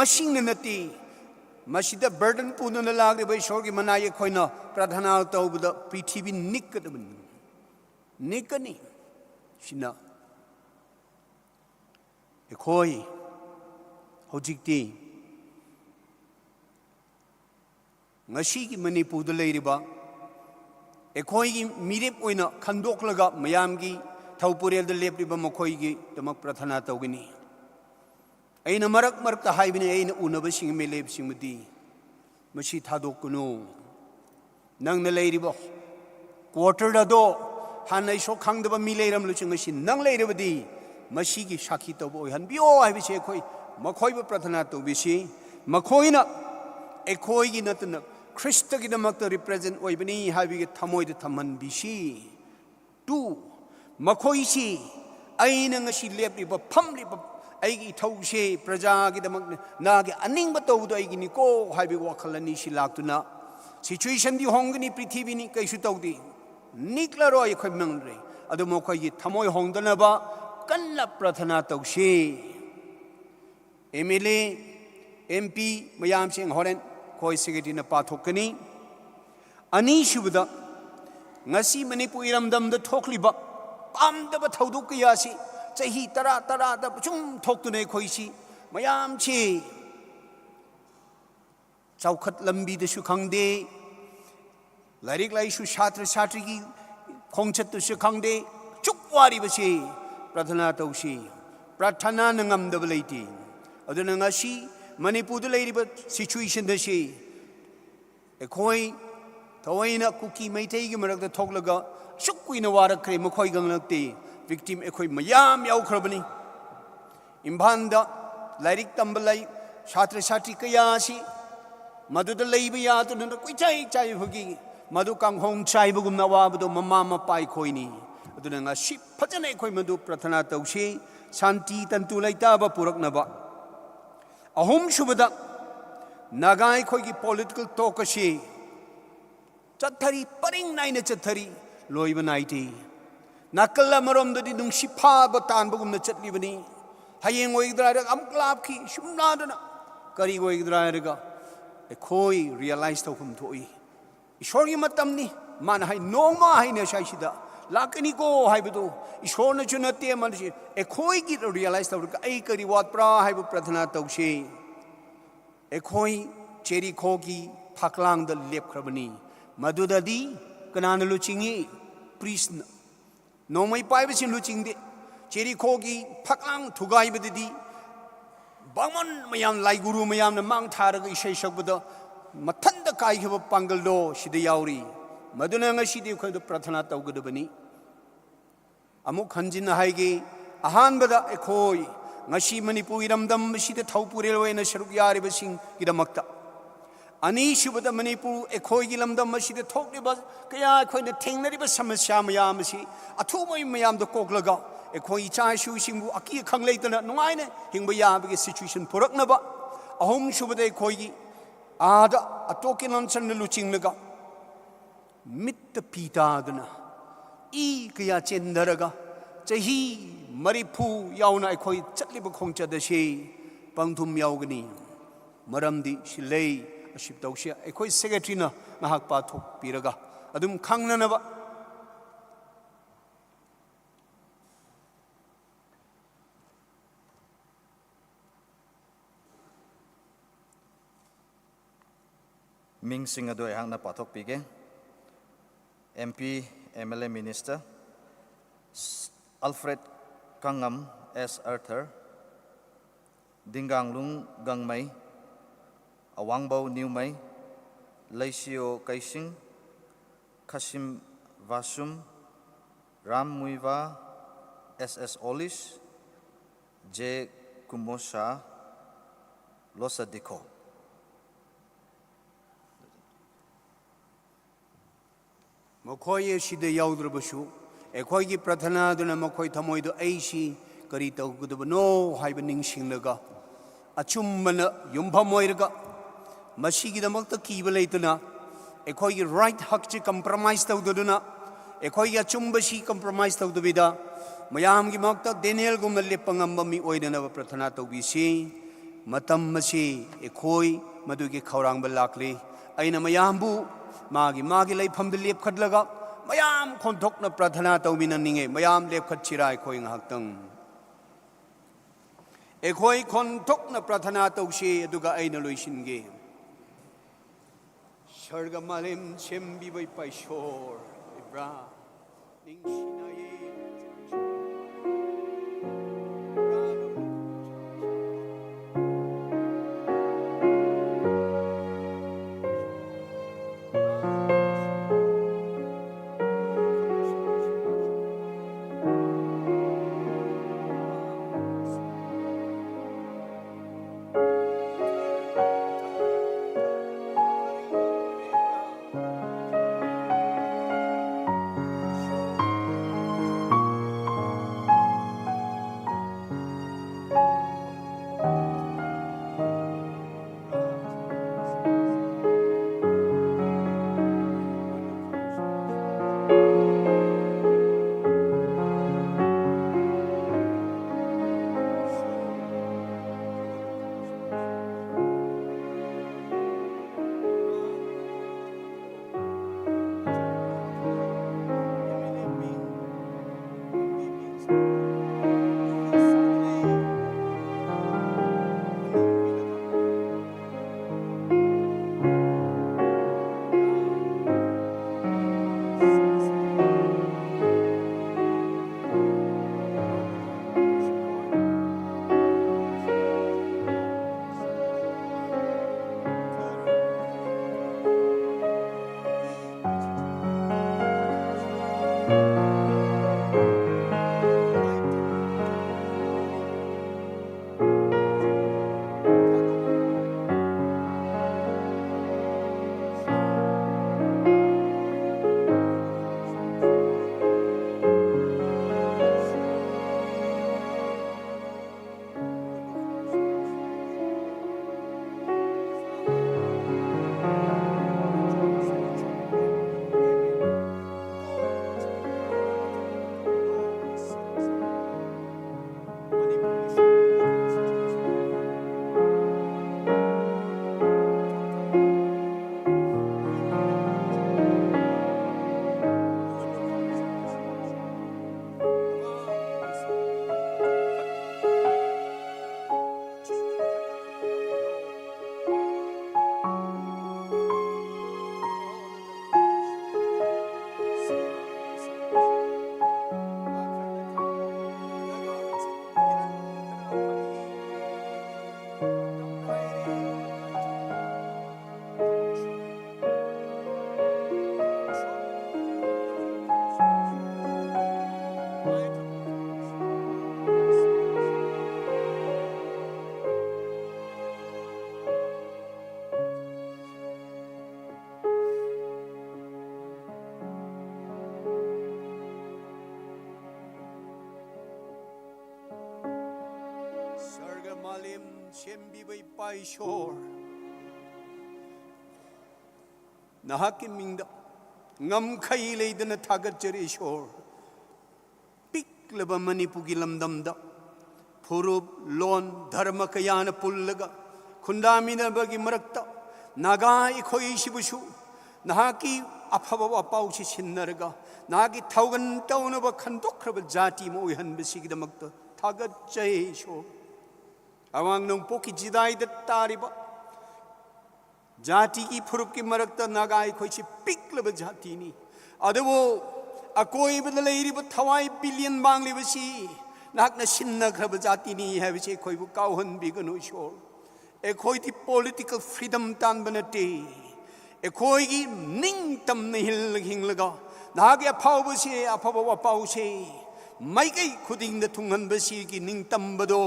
Speaker 3: मसिंग नती मसिदा बर्डन पुनन लागदबा ईश्वर की मनाय खोइना प्रार्थना तौबदा पृथ्वी निकदबन निकनी सिना एखोइ होजिकती ngasi ki manipur da leiriba ekhoi gi mirep oina khandoklaga mayam gi thaupurel da lepriba makhoi gi tamak prathana tawgini aina marak ta haibini aina unaba sing me lep sing mudi mashi thadokunu nang na leiriba quarter da do hanai so khangdaba mi leiram lu ching ngasi nang leirabadi mashi gi sakhi tawbo han bio haibi se khoi makhoi ba prathana tawbisi makhoina ekhoi gi natna Christ की दमक रिप्रेजेंट ओइबनी हाबिगे थमोइद थमन बिसी टू मखोइसी अइना ngasi लेप्रिबा फमलिबा अइगी थौसे प्रजा की दमक नागे अनिंग बतौदो अइगी निको हाबि वखलनी सि लाक्तुना सिचुएशन दि होंगनी पृथ्वी नि कैसु तौदी निक्लरो अखोइ मंगरे अदो मखोइगी थमोइ होंदनबा कन्ना प्रार्थना तौसे एमएलए एमपी मयाम सिंह होरेन कोई सेक्रेटरी न पाथोकनी अनि सुबदा ngasi manipur iramdam da thokliba pamdaba thauduk kiyasi chahi tara da chung thoktune khoisi mayam chi chaukhat lambi da su khangde lairik lai su satri gi khongchat tu su khangde chukwari basi prathana tausi prathana nangam da balaiti aduna ngasi Manipur da leiriba situation da shi ekhoi thawaina kuki maitai gi marak da thoklaga sukkuina warak kre makhoi ganglakte victim ekhoi mayam yaukhrabani imbanda lairik tambalai satri kaya si madu da leiba ya tu na koi chai bhugi madu kanghong chai bugum na wa bu mama ma pai khoi ni aduna nga shi phajana ekhoi madu prathana tausi shanti tantu laita ba purak na ba ahum shubada nagai khoi gi political talk ashi chathari paring naina chathari loiba naiti nakalla marom dadi dung shipa ba tan bugum na chatli bani hayeng oi dra am klap ki shumna dana kari oi dra ga khoi realize to kum thoi ishor gi matam ni man hai noma hai ne shai sida lakani ko hai bu ishor na chunate man shi ekhoi gi realize to ai kari wat pra hai bu prathana tausi ekhoi cheri kho gi phaklang da lep khrabani madudadi kanana lu chingi priest nomai pai ba sin lu chingde cheri kho gi phaklang thugai badi bangman mayam lai guru mayam na mang thara ga isai sakbada mathanda kai khaba pangal do sida yauri maduna nga sidi khoi do prathana tawgadabani amuk khanjin haige ahan bada ekhoi ngasi manipur iramdam sida thaupurel wena sharuk yari basing gidamakta ani shubada manipur ekhoi gi lamdam sida thokliba kaya ekhoi na thengnari ba samasya mayam si athumai mayam do koklaga ekhoi cha shu singbu aki khangleitana nungai ne hingba ya bi situation purakna ba ahum shubada ekhoi gi ada atokin lansan lu chinglaga mit pita dana I kaya chendaraga chahi maripu yauna ekhoi chatliba khongcha da she pangthum yaugani maramdi silei aship tawsia ekhoi secretary na ngahak pa thok piraga adum khangnana ba
Speaker 2: Ming sing ado ehang na pathok pige MP MLA Minister Alfred Kangam S. Arthur Dinganglung Gangmai Awangbau Newmai Laisio Kaising Kashim Vasum Ram Muiva S.S. Olis J. Kumosha Losadiko
Speaker 3: ꯃꯈꯣꯏ ꯑꯁꯤꯗ ꯌꯥꯎꯗ꯭ꯔꯕꯁꯨ ꯑꯩꯈꯣꯏꯒꯤ ꯄ꯭ꯔꯊꯅꯥꯗꯨꯅ ꯃꯈꯣꯏ ꯊꯃꯣꯏꯗ ꯑꯩꯁꯤ ꯀꯔꯤ ꯇꯧꯒꯗꯕꯅꯣ ꯍꯥꯏꯕ ꯅꯤꯡꯁꯤꯡꯂꯒ ꯑꯆꯨꯝꯕꯅ ꯌꯨꯝꯐꯝ ꯑꯣꯏꯔꯒ ꯃꯁꯤꯒꯤꯗꯃꯛꯇ ꯀꯤꯕ ꯂꯩꯇꯅ ꯑꯩꯈꯣꯏꯒꯤ ꯔꯥꯏꯠ ꯍꯛꯁꯤ ꯀꯝꯄ꯭ꯔꯣꯃꯥꯏꯖ ꯇꯧꯗꯗꯨꯅ ꯑꯩꯈꯣꯏꯒꯤ ꯑꯆꯨꯝꯕꯁꯤ ꯀꯝꯄ꯭ꯔꯣꯃꯥꯏꯖ ꯇꯧꯗꯕꯤꯗ ꯃꯌꯥꯝꯒꯤ ꯃꯔꯛꯇ ꯗꯦꯅꯤꯌꯦꯜꯒꯨꯝꯅ ꯂꯦꯞꯄ ꯉꯝꯕ ꯃꯤ ꯑꯣꯏꯅꯅꯕ ꯄ꯭ꯔꯊꯅꯥ ꯇꯧꯕꯤꯁꯤ ꯃꯇꯝ ꯑꯁꯤ ꯑꯩꯈꯣꯏ ꯃꯗꯨꯒꯤ ꯈꯧꯔꯥꯡꯕ ꯂꯥꯛꯂꯤ ꯑꯩꯅ ꯃꯌꯥꯝꯕꯨ ꯃꯥꯒꯤ ꯂꯩꯐꯝꯗ ꯂꯦꯞꯈꯠꯂꯒ ꯃꯌꯥꯝ ꯈꯣꯟꯊꯣꯛꯅ ꯄ꯭ꯔꯊꯅꯥ ꯇꯧꯃꯤꯟꯅꯅꯤꯡꯉꯦ ꯃꯌꯥꯝ ꯂꯦꯞꯈꯠꯁꯤꯔꯥ ꯑꯩꯈꯣꯏ ꯉꯥꯏꯍꯥꯛꯇꯪ ꯑꯩꯈꯣꯏ ꯈꯣꯟꯊꯣꯛꯅ ꯄ꯭ꯔꯊꯅꯥ ꯇꯧꯁꯤ ꯑꯗꯨꯒ ꯑꯩꯅ ꯂꯣꯏꯁꯤꯟꯒꯦ ꯁꯔꯒ ꯃꯥꯂꯦꯝ ꯁꯦꯝꯕꯤꯕ ꯏꯄꯥꯏꯁꯣꯔ ꯏꯕ꯭ꯔꯥ ꯅꯤꯡꯁꯤꯡꯅꯩ 마렘 셴비의 빠이쇼 나하께 밍다 ngamkhai leidana thagat jare shor piklaba manipugi lamdamda phurub lon dharma kayana pullaga khundamina bagi marakta naga ikhoi shibusu nahaki afaba pauchi sinnarga nagi thaugan taunaba khandokraba jati mo hanbesigdamakta thagat jare shor awang nong poki jidai da tariba जाति की फुरुप की मरकता नागाई कोई ची पिकलब जाति नी अदवो अकोई बदले इरी ब थवाई बिलियन बांगली बसी नाक न शिन्न खरब जाति नी है बसी कोई वो काउहन बिगनो शोर ए कोई ती पॉलिटिकल फ्रीडम तान बनते ए कोई की निंग तम नहीं हिंग लगा नागे अफाव बसी अफाव अपाव से माइकई खुदिंग द थुंगन बसी की निंग तम बदो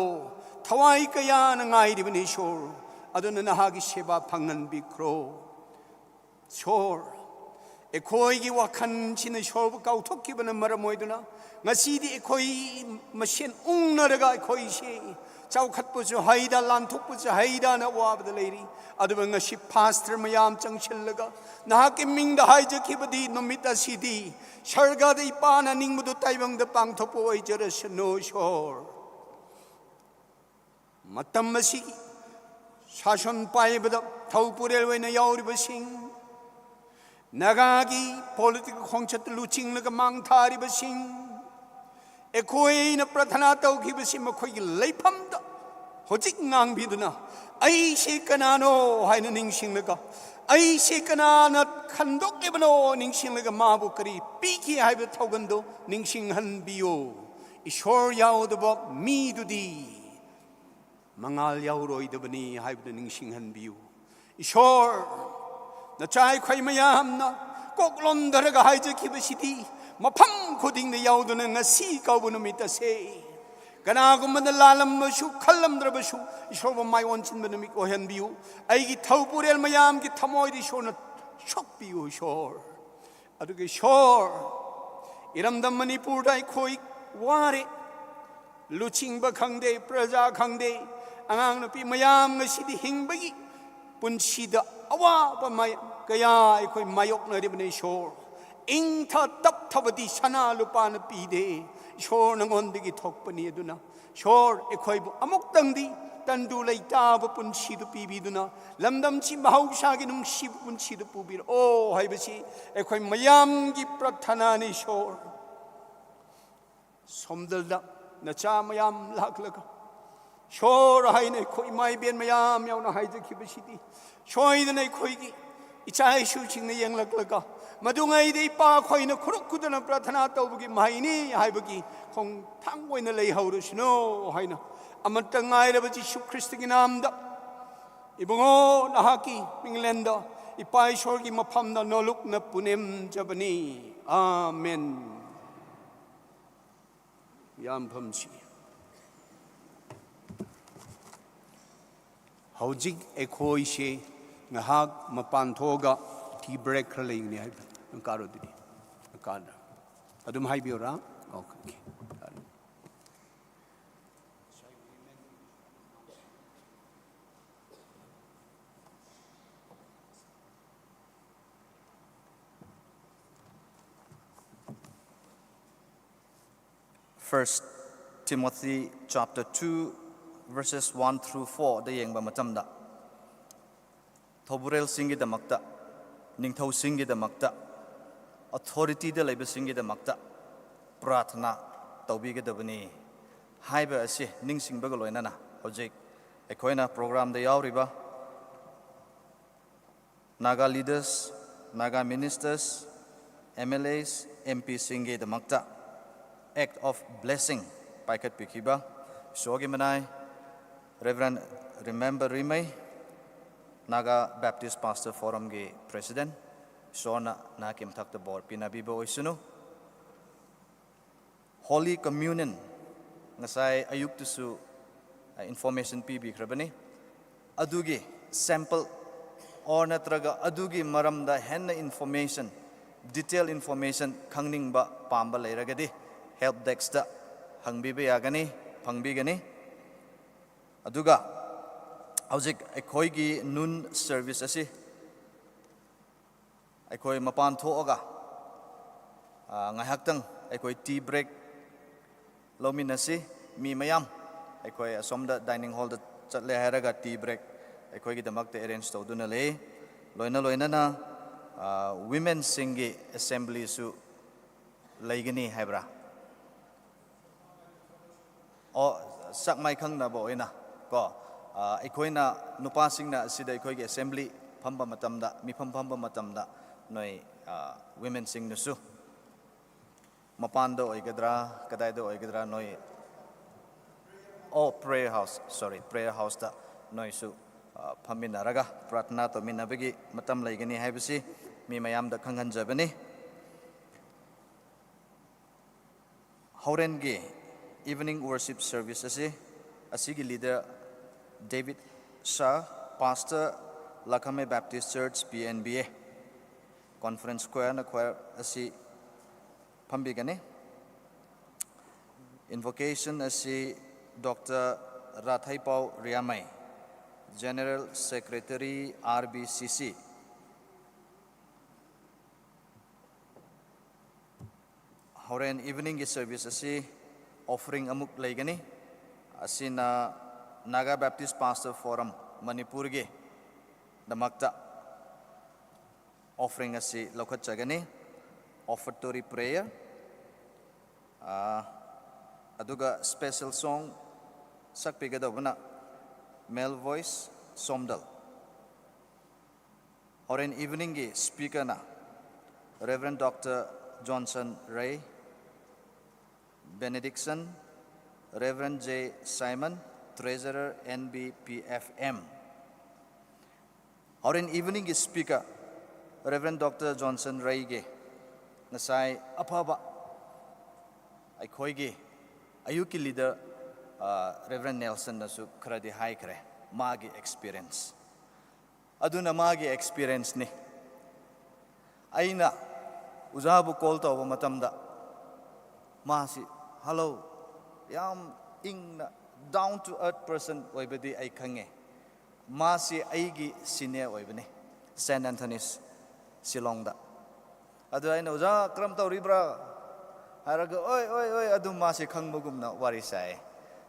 Speaker 3: थवाई कया नंगाई रिबनी शोर अदुन नहागी सेवा फंगन बिक्रो शोर ꯑꯩꯈꯣꯏꯒꯤ ꯋꯥꯈꯜꯁꯤꯅ ꯏꯁꯣꯔꯕꯨ ꯀꯥꯎꯊꯣꯛꯈꯤꯕꯅ ꯃꯔꯝ ꯑꯣꯏꯗꯨꯅ ꯉꯁꯤꯗꯤ ꯑꯩꯈꯣꯏ ꯃꯁꯦꯟ ꯎꯪꯅꯔꯒ ꯑꯩꯈꯣꯏꯁꯦ ꯆꯥꯎꯈꯠꯄꯁꯨ ꯍꯩꯗ ꯂꯥꯟꯊꯣꯛꯄꯁꯨ ꯍꯩꯗꯅ ꯑꯋꯥꯕꯗ ꯂꯩꯔꯤ ꯑꯗꯨꯕꯨ ꯉꯁꯤ ꯐꯥꯁꯇꯔ ꯃꯌꯥꯝ ꯆꯪꯁꯤꯜꯂꯒ ꯅꯍꯥꯛꯀꯤ ꯃꯤꯡꯗ ꯍꯥꯏꯖꯈꯤꯕꯗꯤ ꯅꯨꯃꯤꯠ ꯑꯁꯤꯗꯤ ꯁꯔꯒꯗ ꯏꯄꯥꯅ ꯅꯤꯡꯕꯗꯨ ꯇꯥꯏꯕꯪꯗ ꯄꯥꯡꯊꯣꯛꯄ ꯑꯣꯏꯖꯔꯁꯅꯨ ꯏꯁꯣꯔ ꯃꯇꯝ ꯑꯁꯤꯒꯤ ꯁꯥꯁꯟ ꯄꯥꯏꯕꯗ ꯊꯧꯄꯨꯔꯦꯜ ꯑꯣꯏꯅ ꯌꯥꯎꯔꯤꯕꯁꯤꯡ ꯅꯥꯒꯥꯒꯤ ꯄꯣꯂꯤꯇꯤꯀꯦꯜ ꯈꯣꯡꯆꯠꯇ ꯂꯨꯆꯤꯡꯂꯒ ꯃꯥꯡ ꯊꯥꯔꯤꯕꯁꯤꯡ ꯑꯩꯈꯣꯏꯅ ꯄ꯭ꯔꯊꯅꯥ ꯇꯧꯈꯤꯕꯁꯤ ꯃꯈꯣꯏꯒꯤ ꯂꯩꯐꯝꯗ ꯍꯧꯖꯤꯛ ꯉꯥꯡꯕꯤꯗꯨꯅ ꯑꯩꯁꯤ ꯀꯅꯥꯅꯣ ꯍꯥꯏꯅ ꯅꯤꯡꯁꯤꯡꯂꯒ ꯑꯩꯁꯤ ꯀꯅꯥꯅ ꯈꯟꯗꯣꯛꯂꯤꯕꯅꯣ ꯅꯤꯡꯁꯤꯡꯂꯒ ꯃꯥꯕꯨ ꯀꯔꯤ ꯄꯤꯈꯤ ꯍꯥꯏꯕ ꯊꯧꯒꯟꯗꯣ ꯅꯤꯡꯁꯤꯡꯍꯟꯕꯤꯌꯨ ꯏꯁꯣꯔ ꯌꯥꯎꯗꯕ ꯃꯤꯗꯨꯗꯤ ꯃꯉꯥꯜ ꯌꯥꯎꯔꯣꯏꯗꯕꯅꯤ ꯍꯥꯏꯕꯗꯨ ꯅꯤꯡꯁꯤꯡꯍꯟꯕꯤꯌꯨ ꯏꯁꯣꯔ ꯅꯆꯥ ꯑꯩꯈꯣꯏ ꯃꯌꯥꯝꯅ ꯀꯣꯛꯂꯣꯝꯗꯔꯒ ꯍꯥꯏꯖꯈꯤꯕꯁꯤꯗꯤ ꯃꯐꯝ ꯈꯨꯗꯤꯡꯗ ꯌꯥꯎꯗꯨꯅ ꯉꯁꯤ ꯀꯧꯕ ꯅꯨꯃꯤꯠ ꯑꯁꯦ ꯀꯅꯥꯒꯨꯝꯕꯅ ꯂꯥꯜꯂꯝꯕꯁꯨ ꯈꯜꯂꯝꯗ꯭ꯔꯕꯁꯨ ꯏꯁꯣꯔꯕꯨ ꯃꯥꯏ ꯑꯣꯟꯁꯤꯟꯕ ꯅꯨꯃꯤꯠ ꯑꯣꯏꯍꯟꯕꯤꯌꯨ ꯑꯩꯒꯤ ꯊꯧꯄꯨꯔꯦꯜ ꯃꯌꯥꯝꯒꯤ ꯊꯃꯣꯏꯗ ꯏꯁꯣꯔꯅ ꯁꯣꯛꯄꯤꯌꯨ ꯏꯁꯣꯔ ꯑꯗꯨꯒ ꯏꯁꯣꯔ ꯏꯔꯝꯗꯝ ꯃꯅꯤꯄꯨꯔꯗ ꯑꯩꯈꯣꯏ ꯋꯥꯔꯦ ꯂꯨꯆꯤꯡꯕ ꯈꯪꯗꯦ ꯄ꯭ꯔꯖꯥ ꯈꯪꯗꯦ ꯑꯉꯥꯡ ꯅꯨꯄꯤ ꯃꯌꯥꯝ ꯉꯁꯤꯗꯤ ꯍꯤꯡꯕꯒꯤ ꯄꯨꯟꯁꯤꯗ ꯑꯋꯥꯕ ꯀꯌా ꯑꯩꯈꯣꯏ ꯃꯥꯌꯣꯛꯅꯔꯤꯕꯅꯤ ꯏꯁꯣꯔ ꯏꯪꯊ ꯇꯞꯊꯕꯗꯤ ꯁꯅꯥ ꯂꯨꯄꯥꯅ ꯄꯤꯗꯦ ꯏꯁꯣꯔ ꯅꯉꯣꯟꯗꯒꯤ ꯊꯣꯛꯄꯅꯤ ꯑꯗꯨꯅ ꯏꯁꯣꯔ ꯑꯩꯈꯣꯏꯕꯨ ꯑꯃꯨꯛꯇꯪꯗꯤ ꯇꯟꯗꯨ ꯂꯩꯇꯥꯕ ꯄꯨꯟꯁꯤꯗꯨ ꯄꯤꯕꯤꯗꯨꯅ ꯂꯝꯗꯝꯁꯤ ꯃꯍꯧꯁꯥꯒꯤ ꯅꯨꯡꯁꯤꯕ ꯄꯨꯟꯁꯤꯗꯨ ꯄꯨꯕꯤꯔꯛꯑꯣ ꯍꯥꯏꯕꯁꯤ ꯑꯩꯈꯣꯏ ꯃꯌꯥꯝꯒꯤ ꯄ꯭ꯔꯊꯅꯥꯅꯤ ꯏꯁꯣꯔ ꯁꯣꯝꯗꯜꯗ ꯅꯆꯥ ꯃꯌꯥꯝ ꯂꯥꯛꯂꯒ ꯏꯁꯣꯔ ꯍꯥꯏꯅ ꯑꯩꯈꯣꯏ ꯏꯃꯥ ꯏꯕꯦꯟ ꯃꯌꯥꯝ ꯌꯥꯎꯅ ꯍꯥꯏꯖꯈꯤꯕꯁꯤꯗꯤ ꯁꯣꯏꯗꯅ ꯑꯩꯈꯣꯏꯒꯤ ꯏꯆꯥ ꯏꯁꯨꯁꯤꯡꯅ ꯌꯦꯡꯂꯛꯂꯒ ꯃꯗꯨꯉꯩꯗ ꯏꯄꯥ ꯑꯩꯈꯣꯏꯅ ꯈꯨꯔꯨꯛ ꯈꯨꯗꯅ ꯄ꯭ꯔꯊꯅꯥ ꯇꯧꯕꯒꯤ ꯃꯍꯩꯅꯤ ꯍꯥꯏꯕꯒꯤ ꯈꯣꯡꯊꯥꯡ ꯑꯣꯏꯅ ꯂꯩꯍꯧꯔꯁꯅꯨ ꯍꯥꯏꯅ ꯑꯃꯠꯇ ꯉꯥꯏꯔꯕ ꯖꯤꯁꯨ ꯈ꯭ꯔꯤꯁꯇꯒꯤ ꯅꯥꯝꯗ ꯏꯕꯨꯡꯉꯣ ꯅꯍꯥꯛꯀꯤ ꯃꯤꯡꯂꯦꯟꯗ ꯏꯄꯥ ꯏꯁꯣꯔꯒꯤ ꯃꯐꯝꯗ ꯅꯣꯂꯨꯛꯅ ꯄꯨꯅꯦꯝꯖꯕꯅꯤ 아멘 ꯌꯥꯝꯐꯝꯁꯤ ꯍꯧꯖꯤꯛ ꯑꯩꯈꯣꯏꯁꯦ ꯉꯍꯥꯛ ꯃꯄꯥꯟ ꯊꯣꯛꯑꯒ ꯇꯤ ꯕ꯭ꯔꯦꯛ ꯈꯔ ꯂꯩꯒꯅꯤ ꯍꯥꯏꯕ ꯀꯥꯔꯣꯗꯨꯗꯤ ꯀꯥꯗ ꯑꯗꯨꯝ ꯍꯥꯏꯕꯤꯌꯨꯔꯥ okay
Speaker 2: First Timothy chapter 2 verses 1 through 4 da yengba matamda thoburel singi da makta ningthau singi da makta authority da laiba singi da makta prathna tawbiga dabani haiba ase ningsingba ga loinana hojik ekhoina program da yauriba Naga leaders Naga ministers MLAs MP singi da makta act of blessing paikat pikiba sogi manai Reverend Remember Rimai Naga Baptist Pastor Forum ge president sona nakim thakta board pinabiba oisunu Holy Communion ngasai ayuk tusu information pibi khrabani adugi sample or natraga adugi maramda henna information detailed information khangningba pamba leiragadi help desk da hangbiba yagani phangbigani aduga hojik ekhoigi nun service asi ekhoi mapan thoaga ngahaktang ekhoi tea break lominasi mi mayam ekhoi asomda dining hall da chatle haraga tea break ekhoi gi damak te arrange tawduna le loina na women singi assembly su leigani haibra o sakmai khangna bo ina ko aikoina nupa singna sida aikoigi assembly phamba matamda mifam phamba matamda noi women sing nusu mapanda oigadra kadai da oigadra noi prayer house da noi su phaminaraga pratna to minabagi matam laigani haibasi mi mayam da khanghanjabani horengi evening worship service asigi leader David Shah, Pastor Lakame Baptist Church, PNBA. conference choir na choir asi phambigani. Invocation asi Dr. Rathaipau Riamai, General Secretary RBCC. Horen evening service asi offering amuk laigani asina Naga Baptist Pastor Forum Manipur ge damakta offering asi lokhat chagani offertory prayer aduga special song sakpigadabana male voice somdal. Horen evening ge speaker na Reverend Dr. Johnson Ray, Benediction, Reverend J. Simon, Treasurer NBPFM. Our in evening is speaker, Reverend Dr. Johnson Ray ge, nasai apaba, ay koi ge, ayuki leader, Reverend Nelson nasu kradi hai kare, magi experience. Aduna magi experience ni. Aina, uzabu call to aba matamda, masi, hello, yam ing down to earth person oibadi ay khange. Masi aigi senior oibani, St. Anthony's Silongda. Adu ay na uza kram to ribra, haraga oi adu masi khang bugum na warisay.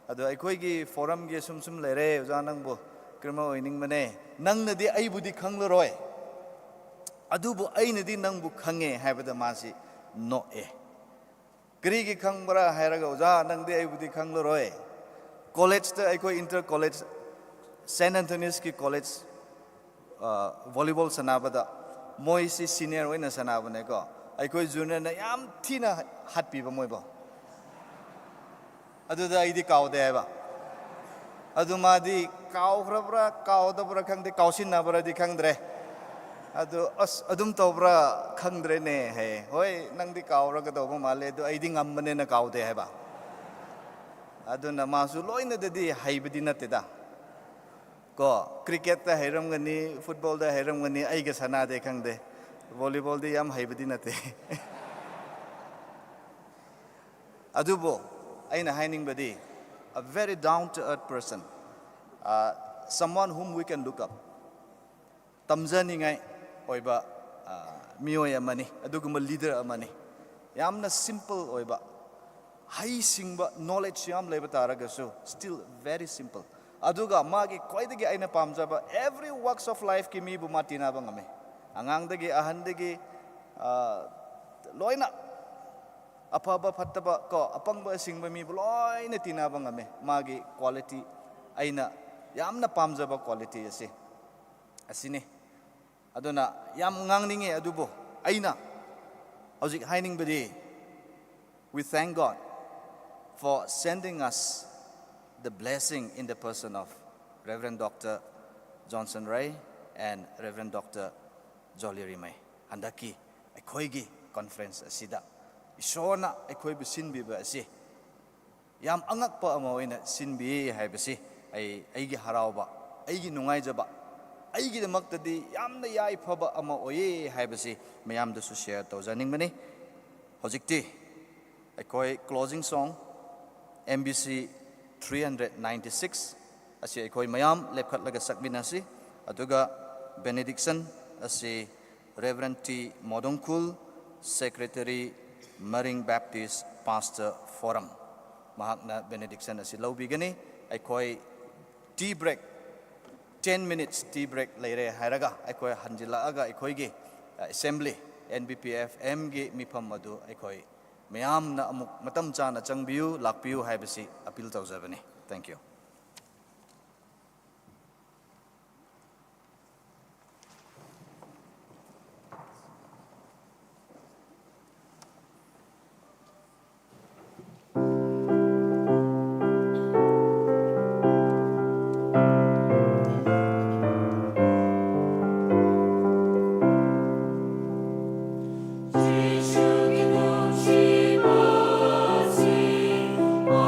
Speaker 2: Adu ay koi gi forum gi sum lere uza nang bo krama oining mane nang na di ay budi khang loroy. Adu bo ay na di nang bu khange habada masi no e. Kri gi khang bara haraga uza nang di ay budi khang loroy. College ta ay koi inter college St. Anthony's ki college volleyball sanabada moi si senior oina sanabane ko ay koi junior na yam thina hat pi ba moi ba adu da idi kaw de ba adu ma di kaw khra kaw da bra khang de kausin na bra di khang dre adu adum to bra khang dre ne he hoi nang di kaw ra ga do ba male do ai di ngam mane na kaw de he ba adu na ma su loina de di haibadi na te da ko cricket ta heram gani football da heram gani ai ga sana de khang de volleyball de yam haibadi na te adu bo aina haining badi a very down to earth person, someone whom we can look up tamjani ngai oiba miyoy amani aduguma leader amani yamna simple oiba high singba knowledge yam leba taragasu still very simple aduga magi koidagi aina pamjaba every walks of life ki mi bu matina bangame angangdagi ahandagi loina apaba phattaba ko apangba singba mi bu loina tina bangame magi quality aina yamna pamjaba quality ase asine aduna yam ngangninge adubo aina hojik haining badi we thank God for sending us the blessing in the person of Reverend Dr. Johnson Ray and Reverend Dr. Jolly Rimay. Andaki, akoigi conference asida. Ishona akoibu sinbi ba asi. Yam angak pa amoina sinbi haibasi ay aigi harauba, aigi nungaijaba, aigi damakdadi yamna yai phaba ama oye haibasi mayam dasu share tawjaning mani. Hojikti akoi closing song MBC 396 asi akoi mayam lepkhat laga sakminasi aduga benediction asi Reverend T Modongkul Secretary Maring Baptist Pastor Forum mahakna benediction asi lobigani akoi tea break 10 minutes tea break leire hairaga akoi hanjila aga akoi gi assembly NBPFM gi mifam adu akoi mayam na amuk matam chana changbiu lakpiu haibasi appeal tawjabani. Thank you.
Speaker 4: Oh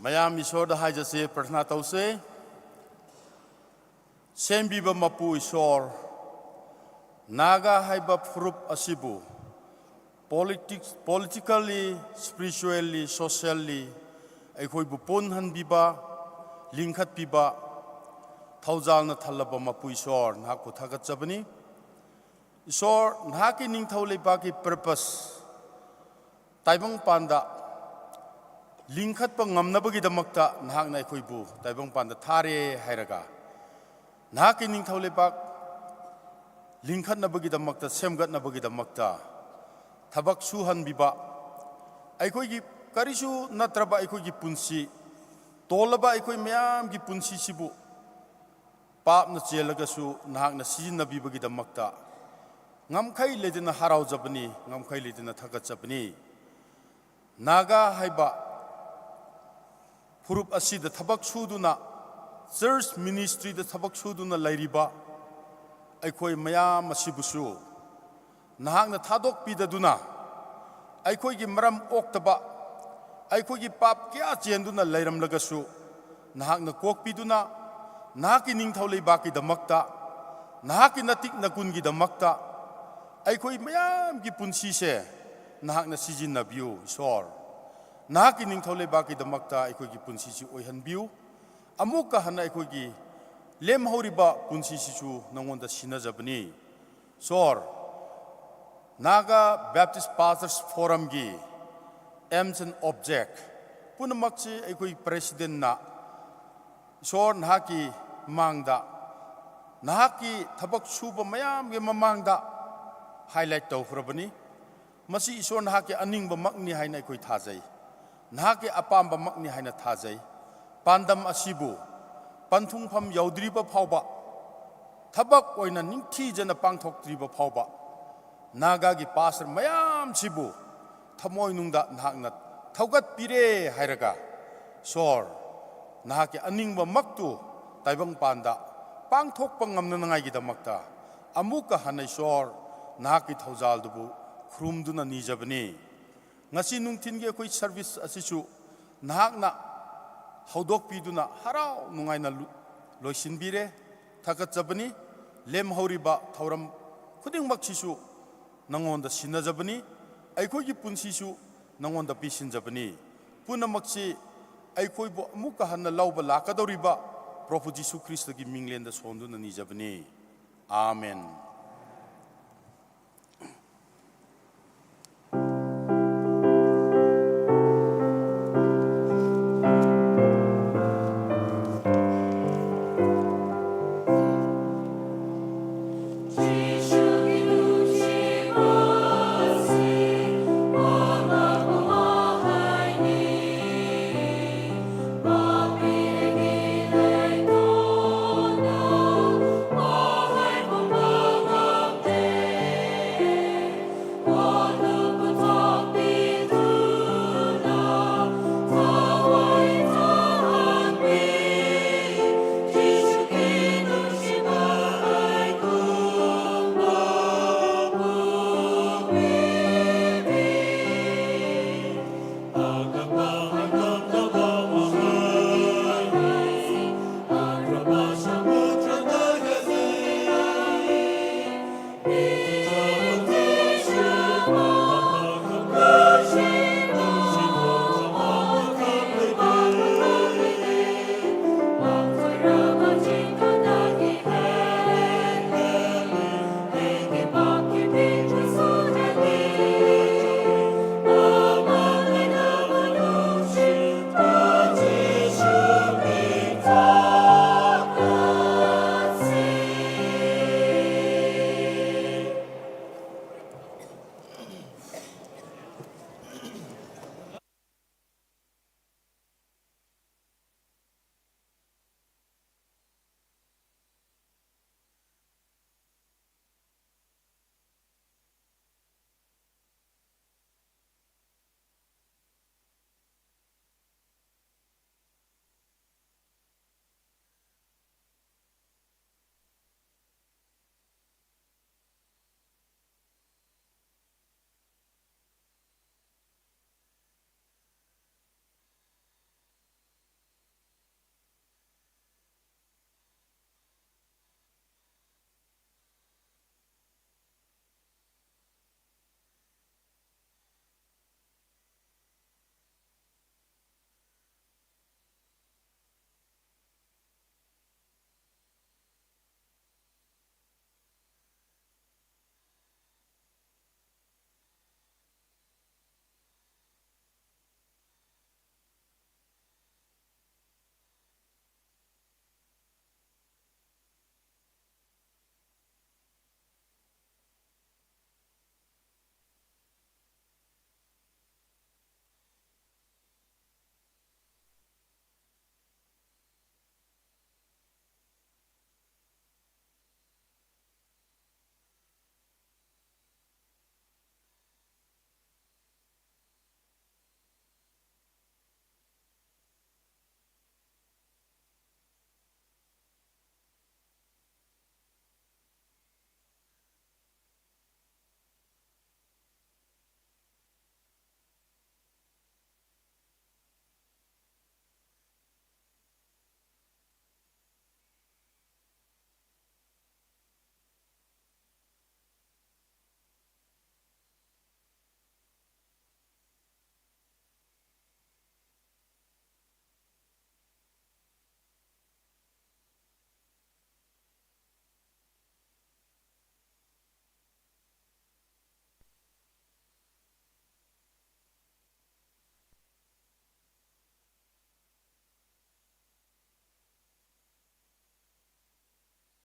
Speaker 4: Mayam Ishor da hai jase prarthana tause sembiba mapu Ishor naga haiba phurup asibu politically, spiritually, socially aikhoi bu pon han biba lingkhat biba thaujal na thalaba mapu Ishor nak ku thagat chabani Ishor nhaki ningthau leiba ki purpose taibang panda lingkhat pa ngamnabagi damakta nahak na aikhoi bu taibang panda thare hairaga nahaki ningthau leiba lingkhat nabagi damakta semgat nabagi damakta thabak suhan biba aikhoi gi karisu natraba aikhoi gi punsi tolaba aikhoi mayam gi punsi sibu pap na chelaga su nahak na sizin nabibagi damakta ngamkhai ledina harau jabani ngamkhai ledina thagat jabani naga haiba Phurup asida thabak suduna church ministry da thabak suduna lairiba aikhoi mayam asibusu nahakna thadok pidaduna aikhoi gi maram oktaba aikhoi gi pap kya chenduna lairam lagasu nahakna kok piduna nahaki ningthau leiba ki damakta nahaki natik nakun gi damakta aikhoi mayam gi punsi se nahakna sijinna biu Ishor nahaki ningthau leiba ki damakta aikhoi gi punsi si oihan biu amuka hana aikhoi gi lemhoriba punsi si chu nangonda sinajabani Ishor Naga Baptist Pastors Forum gi aims and object punamakchi aikhoi president na ꯏꯁꯣꯔ ꯅꯍꯥꯛꯀꯤ ꯃꯥꯡꯗ ꯅꯍꯥꯛꯀꯤ ꯊꯕꯛ ꯁꯨꯕ ꯃꯌꯥꯝꯒꯤ ꯃꯃꯥꯡꯗ highlight ꯇꯧꯈ꯭ꯔꯕꯅꯤ ꯃꯁꯤ ꯏꯁꯣꯔ ꯅꯍꯥꯛꯀꯤ ꯑꯅꯤꯡꯕꯃꯛꯅꯤ ꯍꯥꯏꯅ ꯑꯩꯈꯣꯏ ꯊꯥꯖꯩ ꯅꯍꯥꯛꯀꯤ ꯑꯄꯥꯝꯕꯃꯛꯅꯤ ꯍꯥꯏꯅ ꯊꯥꯖꯩ ꯄꯥꯟꯗꯝ ꯑꯁꯤꯕꯨ ꯄꯟꯊꯨꯡꯐꯝ ꯌꯧꯗ꯭ꯔꯤꯕ ꯐꯥꯎꯕ ꯊꯕꯛ ꯑꯣꯏꯅ ꯅꯤꯡꯊꯤꯖꯅ ꯄꯥꯡꯊꯣꯛꯇ꯭ꯔꯤꯕ ꯐꯥꯎꯕ ꯅꯥꯒꯥꯒꯤ ꯄꯥꯁꯇꯔ ꯃꯌꯥꯝꯁꯤꯕꯨ ꯊꯃꯣꯏꯅꯨꯡꯗ ꯅꯍꯥꯛꯅ ꯊꯧꯒꯠꯄꯤꯔꯦ ꯍꯥꯏꯔꯒ ꯏꯁꯣꯔ ꯅꯍꯥꯛꯀꯤ ꯑꯅꯤꯡꯕꯃꯛꯇꯨ ꯇꯥꯏꯕꯪꯄꯥꯟꯗ ꯄꯥꯡꯊꯣꯛꯄ ꯉꯝꯅꯉꯥꯏꯒꯤꯗꯃꯛꯇ ꯑꯃꯨꯛꯀ ꯍꯟꯅ ꯏꯁꯣꯔ ꯅꯍꯥꯛꯀꯤ ꯊꯧꯖꯥꯜꯗꯨꯕꯨ ꯈꯨꯔꯨꯝꯗꯨꯅ ꯅꯤꯖꯕꯅꯤ ꯉꯁꯤ ꯅꯨꯡꯊꯤꯟꯒꯤ ꯑꯩꯈꯣꯏ ꯁꯔꯚꯤꯁ ꯑꯁꯤꯁꯨ ꯅꯍꯥꯛꯅ ꯍꯧꯗꯣꯛꯄꯤꯗꯨꯅ ꯍꯔꯥꯎ ꯅꯨꯡꯉꯥꯏꯅ ꯂꯣꯏꯁꯤꯟꯕꯤꯔꯦ ꯊꯥꯒꯠꯆꯕꯅꯤ ꯂꯦꯝꯍꯧꯔꯤꯕ ꯊꯧꯔꯝ ꯈꯨꯗꯤꯡꯃꯛꯁꯤꯁꯨ ꯅꯉꯣꯟꯗ ꯁꯤꯟꯅꯖꯕꯅꯤ ꯑꯩꯈꯣꯏꯒꯤ ꯄꯨꯟꯁꯤꯁꯨ ꯅꯉꯣꯟꯗ ꯄꯤꯁꯤꯟꯖꯕꯅꯤ ꯄꯨꯝꯅꯃꯛꯁꯤ ꯑꯩꯈꯣꯏꯕꯨ ꯑꯃꯨꯛꯀ ꯍꯟꯅ ꯂꯧꯕ ꯂꯥꯛꯀꯗꯧꯔꯤꯕ ꯄ꯭ꯔꯚꯨ ꯖꯤꯁꯨ ꯈ꯭ꯔꯤꯁꯇꯒꯤ ꯃꯤꯡꯂꯦꯟꯗ ꯁꯣꯟꯗꯨꯅ ꯅꯤꯖꯕꯅꯤ ꯑꯥꯃꯦꯟ